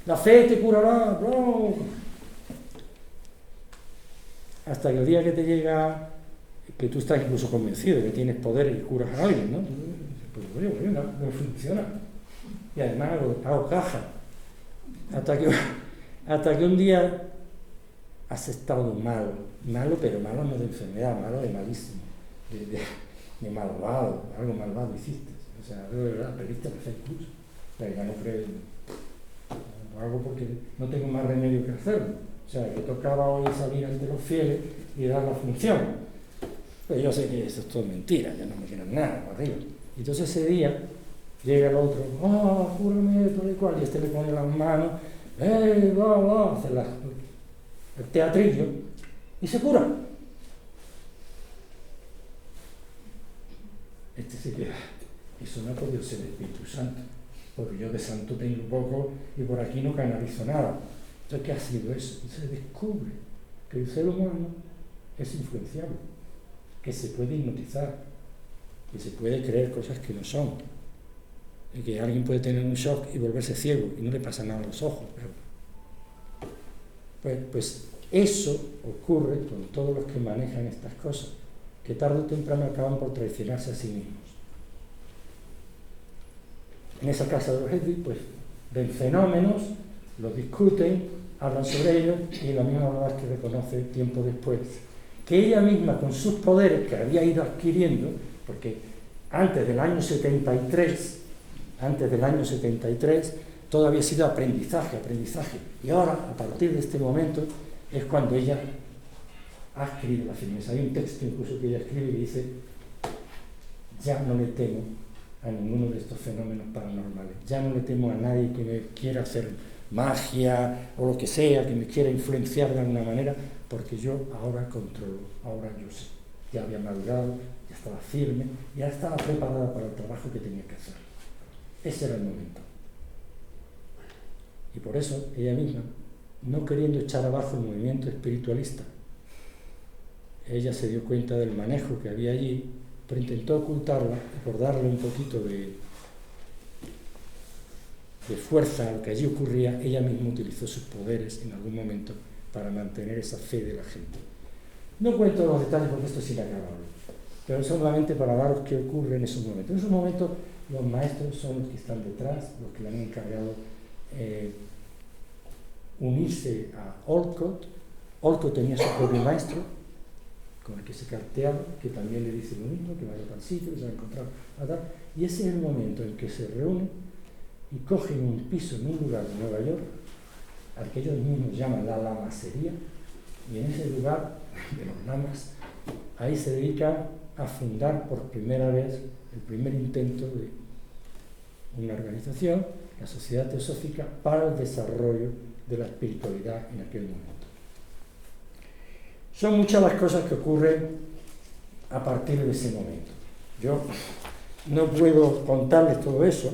Speaker 1: La fe te curará, bro. Hasta que el día que te llega, que tú estás incluso convencido de que tienes poder y curas a alguien, ¿no? Pues no funciona. Y además hago caja. Hasta que un día has estado malo, pero malo no de enfermedad, malo de malísimo, de malvado, algo malvado hiciste. O sea, de verdad, perdiste el curso. Pero ya no creo, lo hago porque no tengo más remedio que hacerlo. O sea, que tocaba hoy salir ante los fieles y dar la función. Pero yo sé que eso es todo mentira, ya no me quieran nada, para arriba. Y entonces ese día llega el otro, cúrame, todo y cual, y este le pone las manos, hace el teatrillo y se cura. Este se queda. Eso no ha podido ser el Espíritu Santo, porque yo de santo tengo poco y por aquí no canalizo nada. Entonces, ¿qué ha sido eso? Y se descubre que el ser humano es influenciable, que se puede hipnotizar, que se puede creer cosas que no son, y que alguien puede tener un shock y volverse ciego y no le pasa nada a los ojos. Pues eso ocurre con todos los que manejan estas cosas, que tarde o temprano acaban por traicionarse a sí mismos. En esa casa de los Eddy, pues ven fenómenos, los discuten, hablan sobre ellos, y la misma Blavatsky reconoce tiempo después que ella misma, con sus poderes que había ido adquiriendo, porque antes del año 73, todo había sido aprendizaje, y ahora, a partir de este momento, es cuando ella ha adquirido la firmeza. Hay un texto incluso que ella escribe que dice: ya no le temo a ninguno de estos fenómenos paranormales, ya no le temo a nadie que me quiera hacer magia o lo que sea, que me quiera influenciar de alguna manera, porque yo ahora controlo, ahora yo sé. Ya había madurado, ya estaba firme, ya estaba preparada para el trabajo que tenía que hacer. Ese era el momento. Y por eso ella misma, no queriendo echar abajo el movimiento espiritualista, ella se dio cuenta del manejo que había allí, pero intentó ocultarla, y por darle un poquito de fuerza a lo que allí ocurría, ella misma utilizó sus poderes en algún momento para mantener esa fe de la gente. No cuento los detalles porque esto es inacabable, pero solamente para daros qué ocurre en esos momentos. En esos momentos los maestros son los que están detrás, los que le han encargado unirse a Olcott. Olcott tenía su propio maestro, con el que se carteaba, que también le dice lo mismo, que vaya a tal sitio, que se va a encontrar a tal. Y ese es el momento en que se reúnen y cogen un piso en un lugar de Nueva York, al que ellos mismos llaman la lamasería, y en ese lugar de los lamas, ahí se dedican a fundar por primera vez el primer intento de una organización, la Sociedad Teosófica para el Desarrollo de la Espiritualidad en aquel momento. Son muchas las cosas que ocurren a partir de ese momento. Yo no puedo contarles todo eso,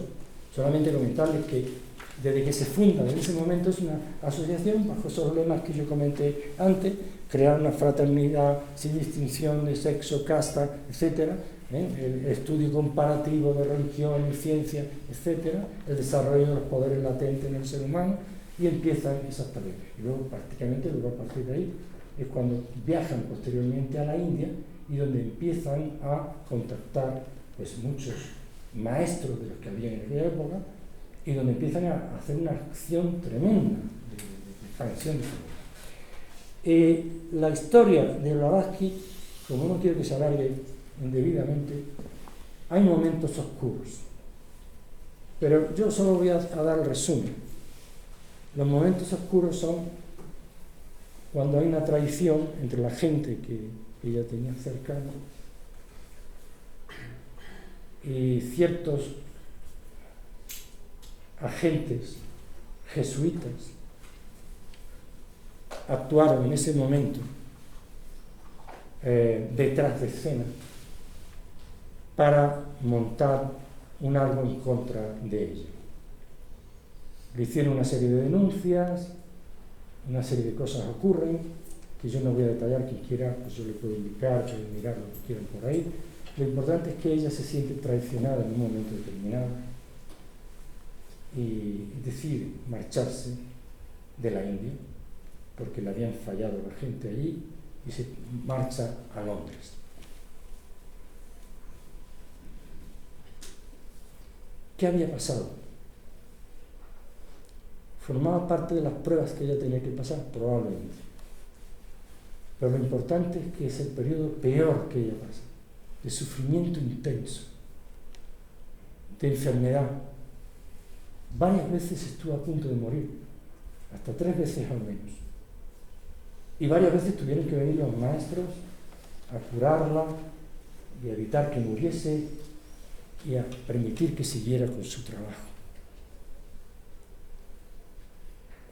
Speaker 1: solamente comentarles que desde que se funda, desde ese momento, es una asociación bajo esos lemas que yo comenté antes: crear una fraternidad sin distinción de sexo, casta, etc., el estudio comparativo de religión y ciencia, etc., el desarrollo de los poderes latentes en el ser humano, y empiezan esas tareas. Y luego, prácticamente, luego a partir de ahí, es cuando viajan posteriormente a la India y donde empiezan a contactar pues muchos maestros de los que había en aquella época, y donde empiezan a hacer una acción tremenda de expansión. La historia de Blavatsky, como no quiero que se alargue indebidamente, hay momentos oscuros, pero yo solo voy a dar el resumen. Los momentos oscuros son cuando hay una traición entre la gente que ella tenía cercana y ciertos agentes jesuitas actuaron en ese momento detrás de escena para montar un algo en contra de ella. Le hicieron una serie de denuncias, una serie de cosas ocurren, que yo no voy a detallar. Quien quiera, pues yo le puedo indicar, pueden mirar lo que quieran por ahí. Lo importante es que ella se siente traicionada en un momento determinado y decide marcharse de la India, porque le habían fallado la gente allí, y se marcha a Londres. ¿Qué había pasado? Formaba parte de las pruebas que ella tenía que pasar, probablemente. Pero lo importante es que es el periodo peor que ella pasa, de sufrimiento intenso, de enfermedad. Varias veces estuvo a punto de morir, hasta 3 veces al menos. Y varias veces tuvieron que venir los maestros a curarla y a evitar que muriese y a permitir que siguiera con su trabajo.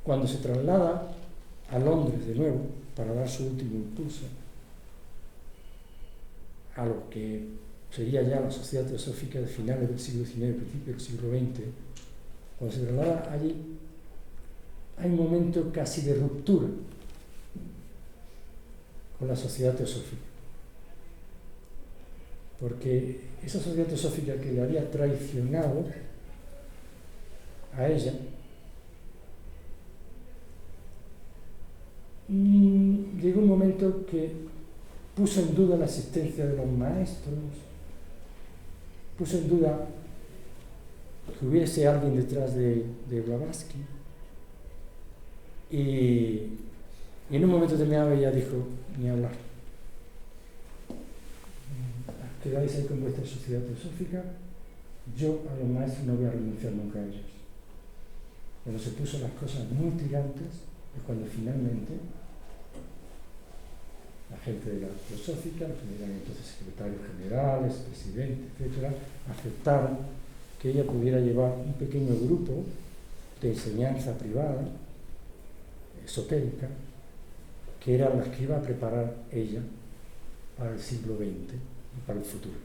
Speaker 1: Cuando se traslada a Londres de nuevo para dar su último impulso a lo que sería ya la Sociedad Teosófica de finales del siglo XIX, principios del siglo XX, cuando se traslada allí, hay un momento casi de ruptura con la Sociedad Teosófica, porque esa Sociedad Teosófica que le había traicionado a ella, llegó un momento que puso en duda la existencia de los maestros, puso en duda que hubiese alguien detrás de Blavatsky, y en un momento determinado ella dijo: ni hablar, quedáis ahí con vuestra Sociedad Teosófica, yo a los maestros no voy a renunciar nunca a ellos. Cuando se puso las cosas muy tirantes es cuando finalmente la gente de la Teosófica, los que eran entonces secretarios generales, presidentes, etc., aceptaron que ella pudiera llevar un pequeño grupo de enseñanza privada, esotérica, que eran las que iba a preparar ella para el siglo XX y para el futuro.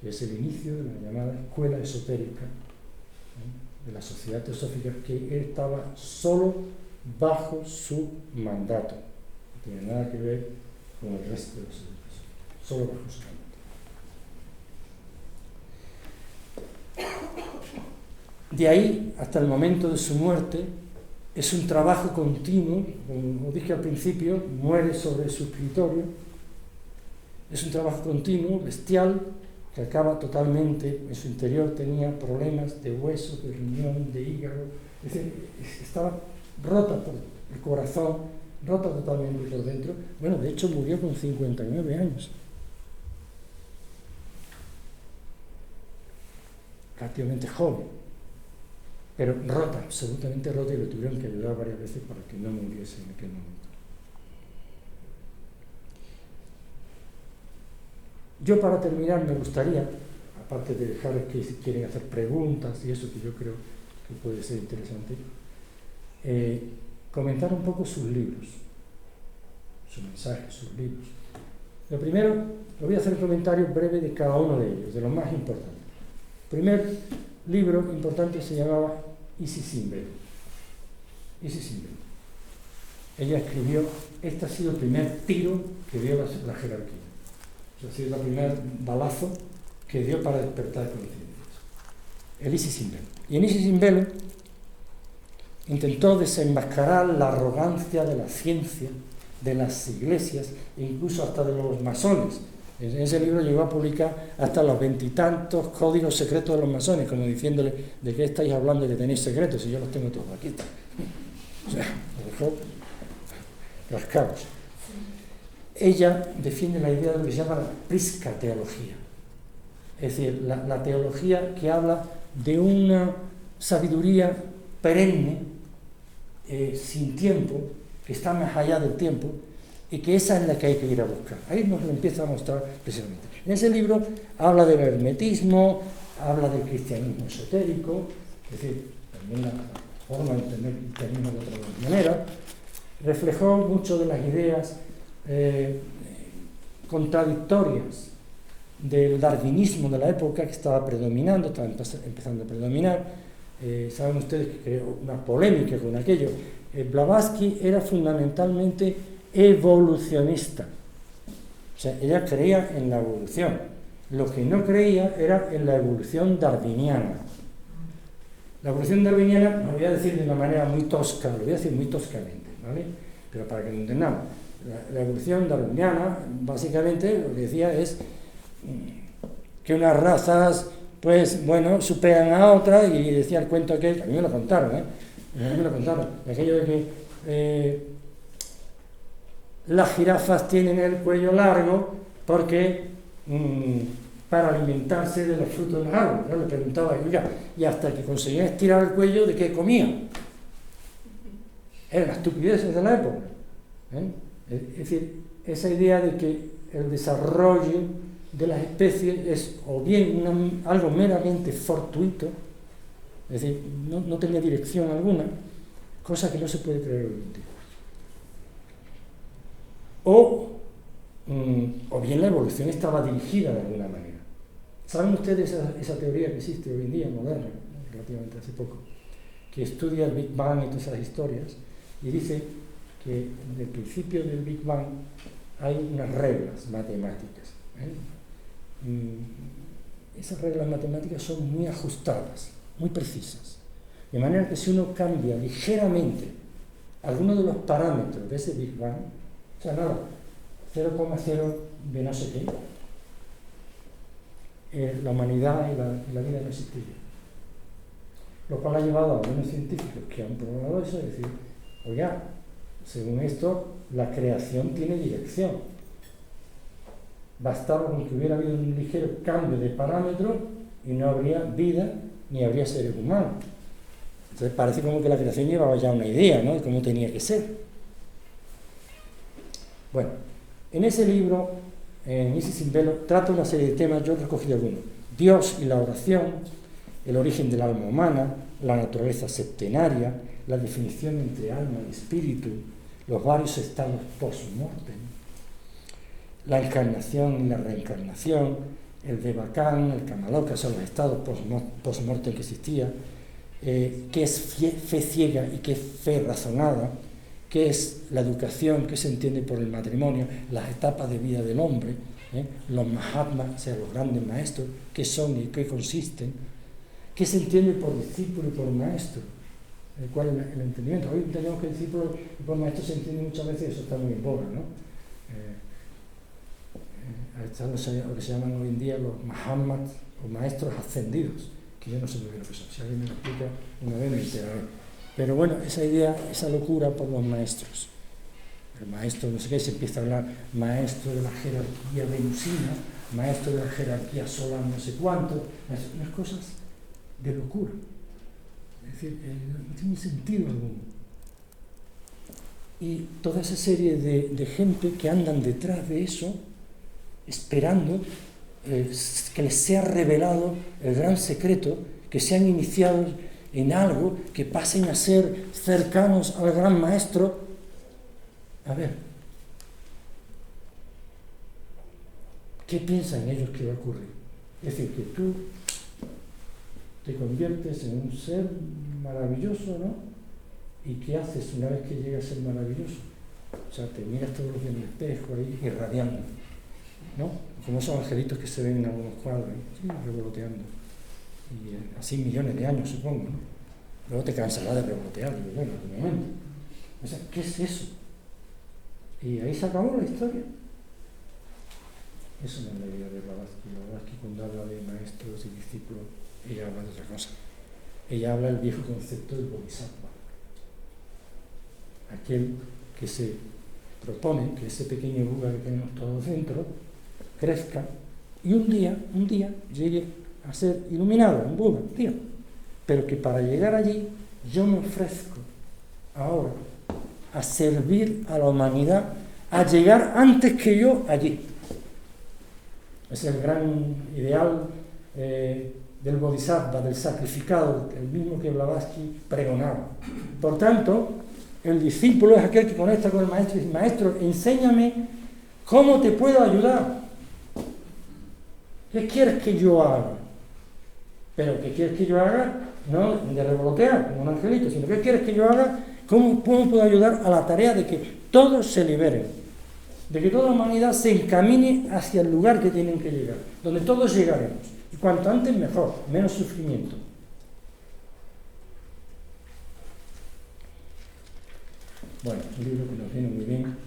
Speaker 1: Y es el inicio de la llamada escuela esotérica, de la sociedad teosófica, que él estaba solo bajo su mandato. No tiene nada que ver con el resto de los seres, solo bajo su mandato. De ahí hasta el momento de su muerte es un trabajo continuo, como dije al principio, muere sobre su escritorio, es un trabajo continuo, bestial, que acaba totalmente, en su interior tenía problemas de huesos, de riñón, de hígado, es decir, estaba rota por el corazón, rota totalmente por dentro. Bueno, de hecho murió con 59 años. Prácticamente joven, pero rota, absolutamente rota, y lo tuvieron que ayudar varias veces para que no muriese en aquel momento. Yo, para terminar, me gustaría, aparte de dejarles que si quieren hacer preguntas y eso, que yo creo que puede ser interesante, comentar un poco sus libros, sus mensajes, sus libros. Lo primero, le voy a hacer comentarios breves de cada uno de ellos, de los más importantes. El primer libro importante se llamaba Isis Simbel. Isis Simbel. Ella escribió, este ha sido el primer tiro que dio la jerarquía. Ha sido el primer balazo que dio para despertar conciencias. El Isis Simbel. Y en Isis Simbel intentó desenmascarar la arrogancia de la ciencia, de las iglesias, e incluso hasta de los masones. En ese libro llegó a publicar hasta los 20 y tantos códigos secretos de los masones, como diciéndole, ¿de qué estáis hablando y que tenéis secretos? Si yo los tengo todos, aquí está. O sea, lo dejó rascados. Ella defiende la idea de lo que se llama la priscateología, es decir, la teología que habla de una sabiduría perenne, sin tiempo, que está más allá del tiempo, y que esa es la que hay que ir a buscar. Ahí nos lo empieza a mostrar precisamente. En ese libro habla del hermetismo, habla del cristianismo esotérico, es decir, también la forma de entender el cristianismo de otra manera. Reflejó mucho de las ideas contradictorias del darwinismo de la época, que estaba predominando, estaba empezando a predominar. Saben ustedes que creó una polémica con aquello. Blavatsky era fundamentalmente evolucionista, o sea, ella creía en la evolución. Lo que no creía era en la evolución darwiniana. La evolución darwiniana, lo voy a decir de una manera muy tosca, lo voy a decir muy toscamente, ¿vale? Pero para que lo entendamos, la evolución darwiniana básicamente lo que decía es que unas razas, pues bueno, superan a otras, y decía el cuento aquel, a mí me lo contaron, aquello de que las jirafas tienen el cuello largo porque para alimentarse de los frutos de los árboles, ¿no? Le preguntaba, oiga, y hasta que conseguían estirar el cuello, ¿de qué comían? Eran las estupideces de la época, Es decir, esa idea de que el desarrollo de las especies es o bien algo meramente fortuito, es decir, no tenía dirección alguna, cosa que no se puede creer hoy en día. O bien la evolución estaba dirigida de alguna manera. ¿Saben ustedes esa teoría que existe hoy en día, moderna, relativamente hace poco, que estudia el Big Bang y todas esas historias, y dice que en el principio del Big Bang hay unas reglas matemáticas, esas reglas matemáticas son muy ajustadas, muy precisas, de manera que si uno cambia ligeramente alguno de los parámetros de ese Big Bang, o sea, nada, 0,0 de no sé qué, la humanidad y la vida no existiría. Lo cual ha llevado a algunos científicos que han probado eso, es decir, oiga, según esto, la creación tiene dirección. Bastaba con que hubiera habido un ligero cambio de parámetro y no habría vida ni habría seres humanos. Entonces parece como que la creación llevaba ya una idea, ¿no?, de cómo tenía que ser. Bueno,
Speaker 2: En ese libro, en Misa sin velo, trata una serie de temas, yo he recogido algunos. Dios y la oración, el origen del alma humana, la naturaleza septenaria, la definición entre alma y espíritu, los varios estados post-mortem, la encarnación y la reencarnación, el Devacán, el Kamaloka, son los estados post-mortem que existía, qué es fe ciega y qué es fe razonada, qué es la educación, qué se entiende por el matrimonio, las etapas de vida del hombre, los Mahatmas, o sea, los grandes maestros, qué son y qué consisten, qué se entiende por discípulo y por maestro, cuál es el entendimiento. Hoy entendemos que el discípulo y por maestro se entiende muchas veces, y eso está muy en boga, ¿no? Están lo que se llaman hoy en día los Mahatmas o maestros ascendidos, que yo no sé muy bien lo que son. Si alguien me lo explica una vez me enteraré. Pero bueno, esa idea, esa locura por los maestros. El maestro, no sé qué, se empieza a hablar maestro de la jerarquía venusina, maestro de la jerarquía solar, no sé cuánto, unas cosas de locura. Es decir, no tiene sentido alguno. Y toda esa serie de gente que andan detrás de eso, esperando que les sea revelado el gran secreto, que sean iniciados en algo, que pasen a ser cercanos al gran maestro. A ver, ¿qué piensan ellos que va a ocurrir? Es decir, que tú te conviertes en un ser maravilloso, ¿no? ¿Y qué haces una vez que llegas a ser maravilloso? O sea, te miras todos los días en el espejo ahí irradiando, ¿no? Como esos angelitos que se ven en algunos cuadros, ¿sí? Revoloteando. Y así millones de años, supongo, ¿no? Luego te cansarás de revolotear, y bueno, en un momento. O sea, ¿qué es eso? Y ahí se acabó la historia. Eso no es la idea de Blavatsky. Blavatsky, cuando habla de maestros y discípulos, ella habla de otra cosa. Ella habla del viejo concepto del bodhisattva. Aquel que se propone que ese pequeño Buda que tenemos todos dentro crezca y un día llegue a ser iluminado, un Buda, tío. Pero que para llegar allí yo me ofrezco ahora a servir a la humanidad, a llegar antes que yo allí. Es el gran ideal del bodhisattva, del sacrificado, el mismo que Blavatsky pregonaba. Por tanto, el discípulo es aquel que conecta con el maestro y dice: maestro, enséñame cómo te puedo ayudar. ¿Qué quieres que yo haga? Pero ¿qué quieres que yo haga? No de revolotear como un angelito, sino ¿qué quieres que yo haga? ¿Cómo puedo ayudar a la tarea de que todos se liberen? De que toda la humanidad se encamine hacia el lugar que tienen que llegar, donde todos llegaremos. Y cuanto antes mejor, menos sufrimiento. Bueno, un libro que nos viene muy bien,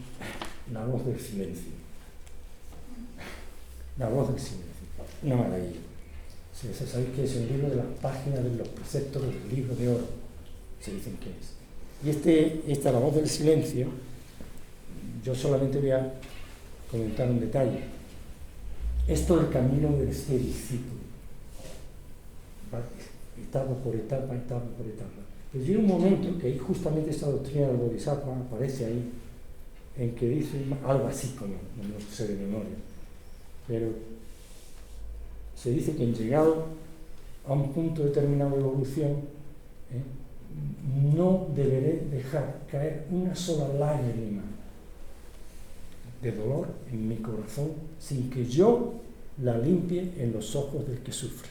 Speaker 2: La voz del silencio. La voz del silencio. Una maravilla. Sí, sabéis que es el libro de las páginas de los preceptos del libro de oro. Se dicen que es. Y esta La voz del silencio, yo solamente voy a comentar un detalle. Esto del camino del ser discípulo. Etapa por etapa, etapa por etapa. Pero llega un momento que ahí justamente esta doctrina del Bodhisattva aparece ahí, en que dice algo así como, no sé de memoria, pero se dice que en llegado a un punto determinado de evolución, no deberé dejar caer una sola lágrima de dolor en mi corazón sin que yo la limpie en los ojos del que sufre.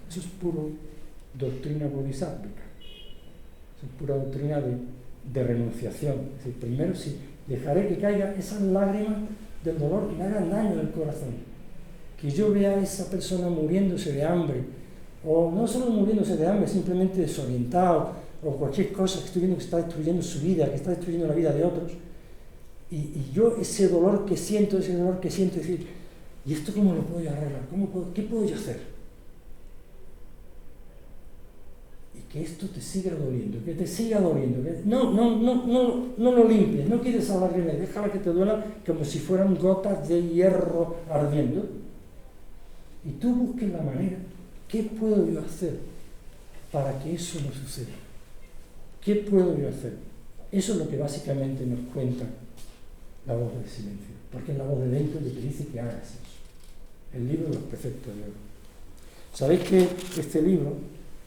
Speaker 2: Eso es puro doctrina bodhisáttvica. Eso es pura doctrina de renunciación. Es decir, primero sí, dejaré que caigan esas lágrimas del dolor que me hagan daño en el corazón. Que yo vea a esa persona muriéndose de hambre, o no solo muriéndose de hambre, simplemente desorientado, o cualquier cosa que estoy viendo que está destruyendo su vida, que está destruyendo la vida de otros, y yo ese dolor que siento, decir, ¿y esto cómo lo puedo arreglar? ¿Qué puedo yo hacer? Y que esto te siga doliendo, que te siga doliendo, que no lo limpies, no quieres hablar de él, déjala que te duela como si fueran gotas de hierro ardiendo. Y tú busques la manera, ¿qué puedo yo hacer para que eso no suceda? ¿Qué puedo yo hacer? Eso es lo que básicamente nos cuenta la voz del silencio, porque es la voz de dentro que te dice que hagas eso. El libro de los preceptos de oro. ¿Sabéis que este libro,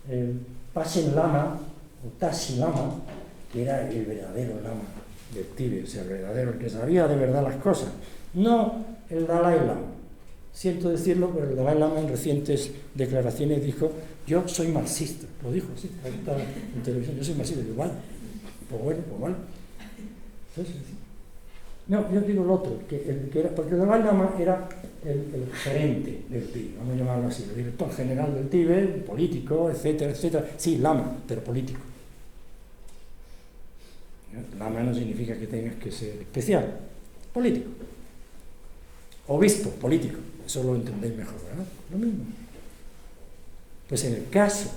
Speaker 2: el Panchen Lama, o Tashi Lama, que era el verdadero lama del Tíbet, o sea, el verdadero, el que sabía de verdad las cosas, no el Dalai Lama? Siento decirlo, pero el Dalai Lama en recientes declaraciones dijo: yo soy marxista, lo dijo así, en televisión, yo soy marxista. Y digo, vale, pues bueno. ¿Sí? No, yo digo el otro, que era, porque el Dalai Lama era el gerente del Tíbet, vamos a llamarlo así, el director general del Tíbet, político, etcétera, etcétera. Sí, Lama, pero político. Lama no significa que tengas que ser especial, político. Obispo, político, eso lo entendéis mejor, ¿verdad? Lo mismo. Pues en el caso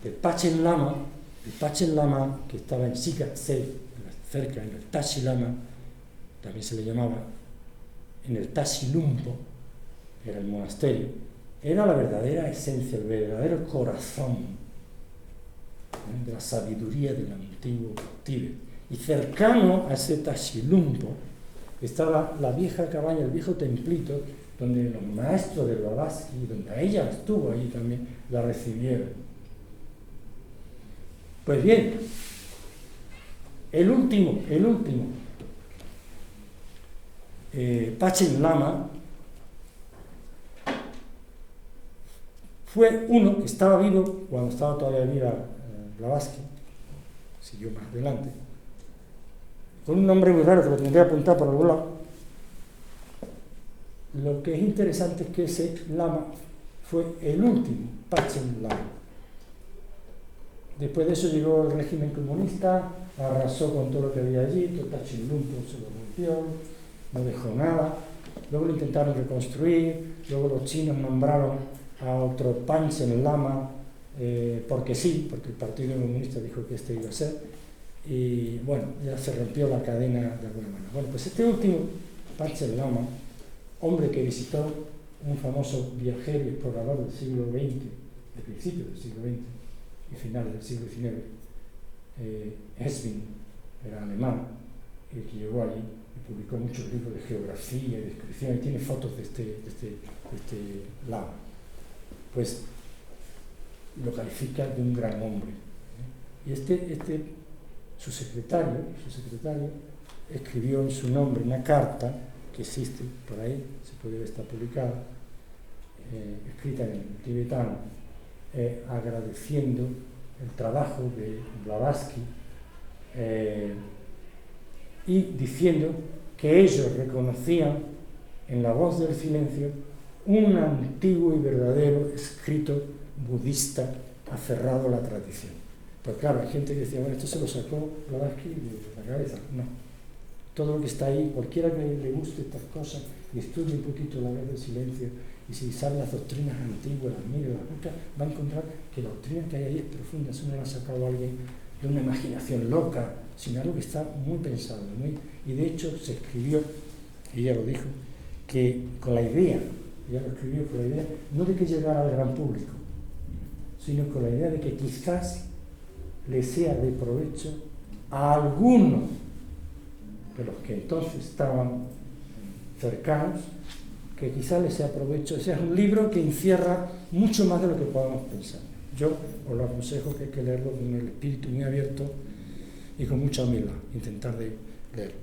Speaker 2: del Panchen Lama, el Panchen Lama, que estaba en Shigatse, cerca, en el Tashi Lama, también se le llamaba, en el Tashi Lumpo, era el monasterio, era la verdadera esencia, el verdadero corazón de la sabiduría del antiguo Tíbet. Y cercano a ese Tashi Lumpo estaba la vieja cabaña, el viejo templito, donde los maestros de Blavatsky, donde ella estuvo allí también, la recibieron. Pues bien, el último, Panchen Lama, fue uno que estaba vivo cuando estaba todavía viva Blavatsky, siguió más adelante, con un nombre muy raro que lo tendré que apuntar por algún lado. Lo que es interesante es que ese lama fue el último Panchen Lama. Después de eso llegó el régimen comunista, arrasó con todo lo que había allí, todo Tashi Lumpo se lo rompió, no dejó nada. Luego lo intentaron reconstruir, luego los chinos nombraron a otro Panchen Lama, porque sí, porque el Partido Comunista dijo que este iba a ser, y bueno, ya se rompió la cadena de alguna manera. Bueno, pues este último Panchen Lama, hombre que visitó un famoso viajero y explorador del siglo XX, de principios del siglo XX y finales del siglo XIX, Hesbin, era alemán, que llegó allí y publicó muchos libros de geografía y descripción, y tiene fotos de este lama. Pues lo califica de un gran hombre. Y su secretario escribió en su nombre una carta que existe por ahí, se puede ver, está publicada, escrita en tibetano, agradeciendo el trabajo de Blavatsky y diciendo que ellos reconocían en La Voz del Silencio un antiguo y verdadero escrito budista aferrado a la tradición. Pues claro, hay gente que decía, bueno, esto se lo sacó Blavatsky de la cabeza. No. Todo lo que está ahí, cualquiera que le guste estas cosas y estudie un poquito La Voz del Silencio, y si sabe las doctrinas antiguas, las mire, las busca, va a encontrar que la doctrina que hay ahí es profunda. Eso no lo ha sacado alguien de una imaginación loca, sino algo que está muy pensado. Y de hecho se escribió, ella lo dijo, que con la idea, ella lo escribió con la idea, no de que llegara al gran público, sino con la idea de que quizás le sea de provecho a algunos de los que entonces estaban cercanos, que quizás les sea provecho. Ese es un libro que encierra mucho más de lo que podamos pensar. Yo os lo aconsejo, que hay que leerlo con el espíritu muy abierto y con mucha humildad, intentar de leerlo.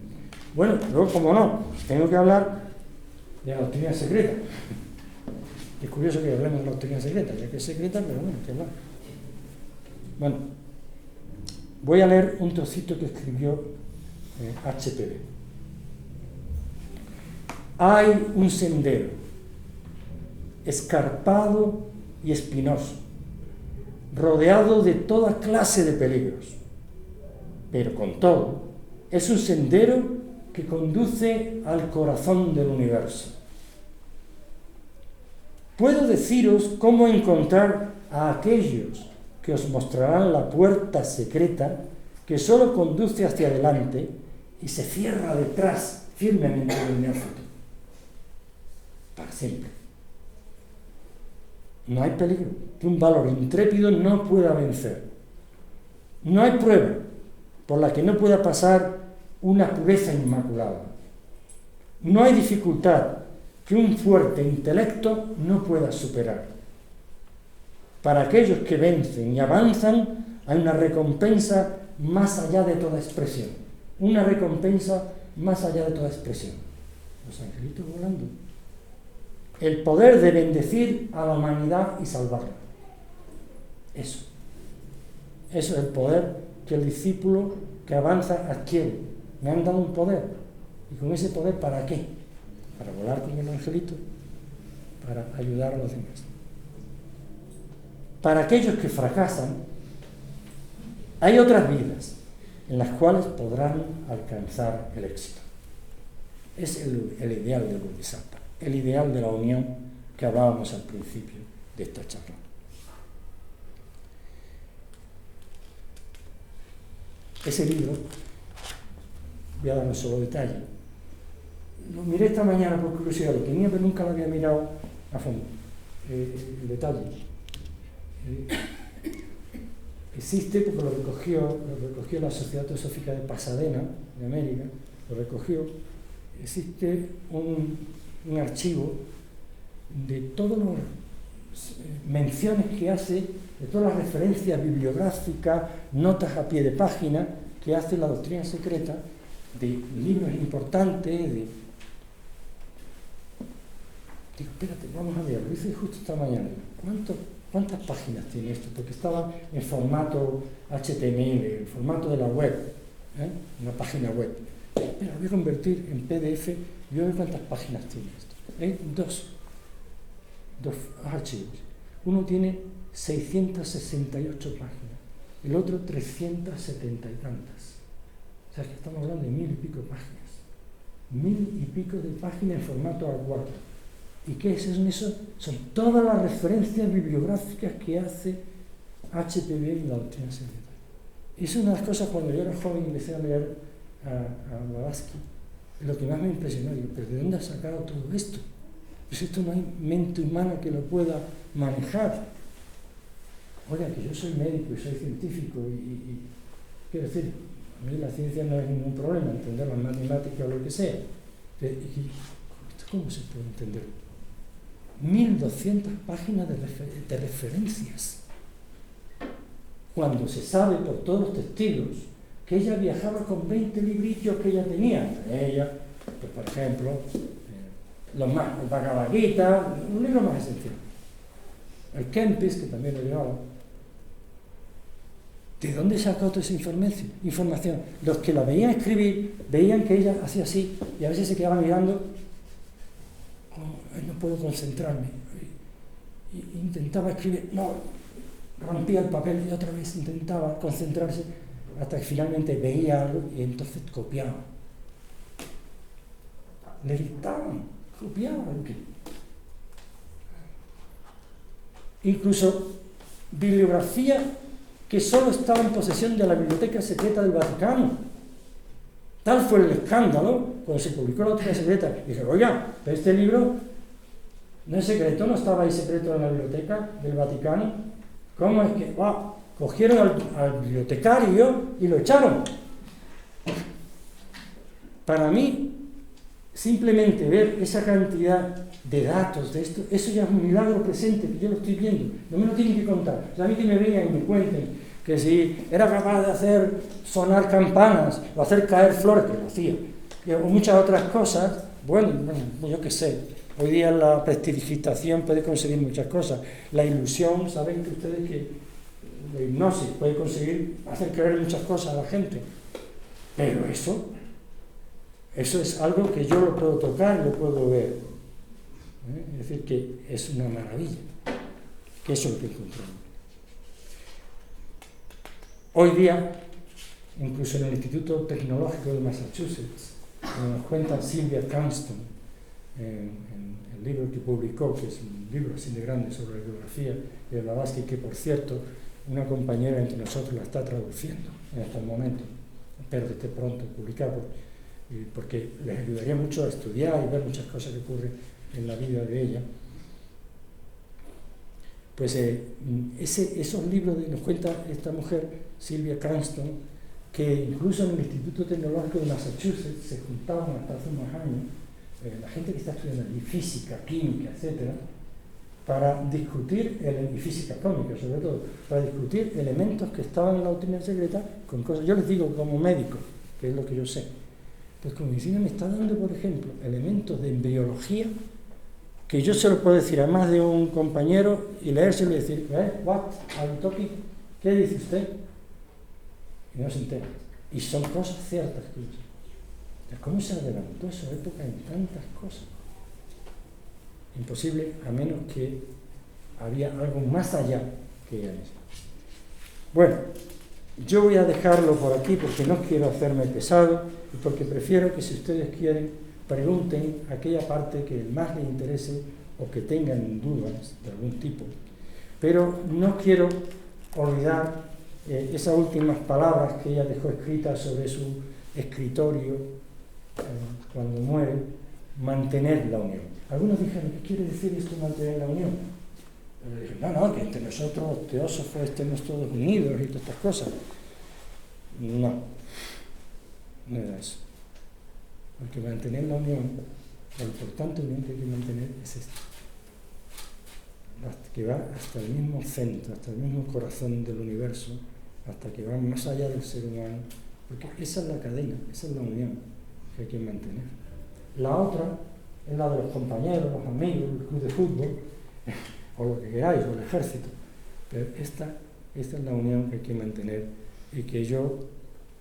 Speaker 2: Bueno, luego, como no, tengo que hablar de la doctrina secreta. Es curioso que hablemos de la doctrina secreta, ya que es secreta, pero bueno, que hablar. Bueno, voy a leer un trocito que escribió HPB. Hay un sendero escarpado y espinoso, rodeado de toda clase de peligros, pero con todo es un sendero que conduce al corazón del universo. Puedo deciros cómo encontrar a aquellos que os mostrarán la puerta secreta que solo conduce hacia adelante y se cierra detrás firmemente del neófito. Para siempre. No hay peligro que un valor intrépido no pueda vencer. No hay prueba por la que no pueda pasar una pureza inmaculada. No hay dificultad que un fuerte intelecto no pueda superar. Para aquellos que vencen y avanzan, hay una recompensa más allá de toda expresión. Una recompensa más allá de toda expresión. Los angelitos volando. El poder de bendecir a la humanidad y salvarla. Eso es el poder que el discípulo que avanza adquiere. Me han dado un poder. ¿Y con ese poder para qué? Para volar con el angelito, para ayudar a los demás. Para aquellos que fracasan, hay otras vidas en las cuales podrán alcanzar el éxito. Es el ideal del Bodhisattva, el ideal de la unión que hablábamos al principio de esta charla. Ese libro, voy a dar un solo detalle, lo miré esta mañana por curiosidad, lo tenía pero nunca lo había mirado a fondo, el detalle. Existe, porque lo recogió la Sociedad Teosófica de Pasadena, de América, lo recogió, existe un archivo de todas las menciones que hace, de todas las referencias bibliográficas, notas a pie de página que hace la doctrina secreta, de libros importantes, Digo, espérate, vamos a ver, lo hice justo esta mañana. ¿Cuántas páginas tiene esto? Porque estaba en formato HTML, en formato de la web, una página web. Espera, lo voy a convertir en PDF y voy a ver cuántas páginas tiene esto. Hay dos archivos. Uno tiene 668 páginas, el otro 370 y tantas. O sea, que estamos hablando de 1000 y pico páginas. 1000 y pico de páginas en formato A4. ¿Y qué es eso? Son todas las referencias bibliográficas que hace HPB y la doctrina secreta. Es una de las cosas cuando yo era joven y empecé a leer a Blavatsky, lo que más me impresionó, digo, ¿pero de dónde ha sacado todo esto? Pues esto no hay mente humana que lo pueda manejar. Oiga, que yo soy médico y soy científico y quiero decir, a mí la ciencia no es ningún problema, entender las matemáticas o lo que sea. ¿Esto cómo se puede entender? 1200 páginas de referencias. Cuando se sabe por todos los testigos que ella viajaba con 20 librillos que ella tenía. Entre ella, pues, por ejemplo, el Bhagavad Gita, un libro más esencial. El Kempis, que también lo llevaba. ¿De dónde sacó toda esa información? Los que la veían escribir, veían que ella hacía así, y a veces se quedaba mirando, no puedo concentrarme. Y intentaba escribir, no, rompía el papel y otra vez intentaba concentrarse, hasta que finalmente veía algo y entonces copiaba. Le dictaban, copiaban. Incluso bibliografía que solo estaba en posesión de la Biblioteca Secreta del Vaticano. Tal fue el escándalo cuando se publicó la Doctrina Secreta. Y dije, oiga, pero este libro no es secreto, no estaba ahí secreto en la Biblioteca del Vaticano. ¿Cómo es que? ¡Wow! Cogieron al bibliotecario y lo echaron. Para mí, simplemente ver esa cantidad de datos de esto, eso ya es un milagro presente, que yo lo estoy viendo. No me lo tienen que contar. O sea, a mí que me vengan y me cuenten que si era capaz de hacer sonar campanas o hacer caer flores, que lo hacía, o muchas otras cosas, bueno, yo qué sé. Hoy día la prestidigitación puede conseguir muchas cosas. La ilusión, saben que ustedes que la hipnosis puede conseguir hacer creer muchas cosas a la gente. Pero eso es algo que yo lo puedo tocar, lo puedo ver. Es decir, que es una maravilla. Que eso es lo que encontramos. Hoy día, incluso en el Instituto Tecnológico de Massachusetts, nos cuenta Sylvia Cranston, en el libro que publicó, que es un libro así de grande sobre la biografía de Blavatsky, que por cierto, una compañera entre nosotros la está traduciendo en estos momentos. Espero que esté pronto publicado, porque les ayudaría mucho a estudiar y ver muchas cosas que ocurren en la vida de ella. Pues esos libros nos cuenta esta mujer, Sylvia Cranston, que incluso en el Instituto Tecnológico de Massachusetts se juntaban hasta hace unos años la gente que está estudiando allí física, química, etcétera, para discutir, y física atómica sobre todo, para discutir elementos que estaban en la doctrina secreta con cosas. Yo les digo como médico, que es lo que yo sé. Pues como medicina me está dando, por ejemplo, elementos de embriología que yo se lo puedo decir a más de un compañero y leérselo y decir, what, al topic, ¿qué dice usted? Y no se entera. Y son cosas ciertas que yo sé. ¿Cómo se adelantó esa época en tantas cosas? Imposible, a menos que había algo más allá que era eso. Bueno, yo voy a dejarlo por aquí porque no quiero hacerme pesado y porque prefiero que, si ustedes quieren, pregunten aquella parte que más les interese o que tengan dudas de algún tipo. Pero no quiero olvidar esas últimas palabras que ella dejó escritas sobre su escritorio cuando muere: mantener la unión. Algunos dijeron, ¿qué quiere decir esto, mantener la unión? Pero dije, no, que entre nosotros, los teósofos, estemos todos unidos y todas estas cosas. No era eso. Porque mantener la unión, la importante unión que hay que mantener es esta, que va hasta el mismo centro, hasta el mismo corazón del universo, hasta que va más allá del ser humano, porque esa es la cadena, esa es la unión que hay que mantener. La otra es la de los compañeros, los amigos, el club de fútbol, o lo que queráis, o el ejército. Pero esta es la unión que hay que mantener, y que yo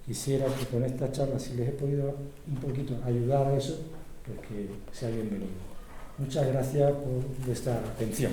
Speaker 2: quisiera que con esta charla, si les he podido un poquito ayudar a eso, pues que sea bienvenido. Muchas gracias por vuestra atención.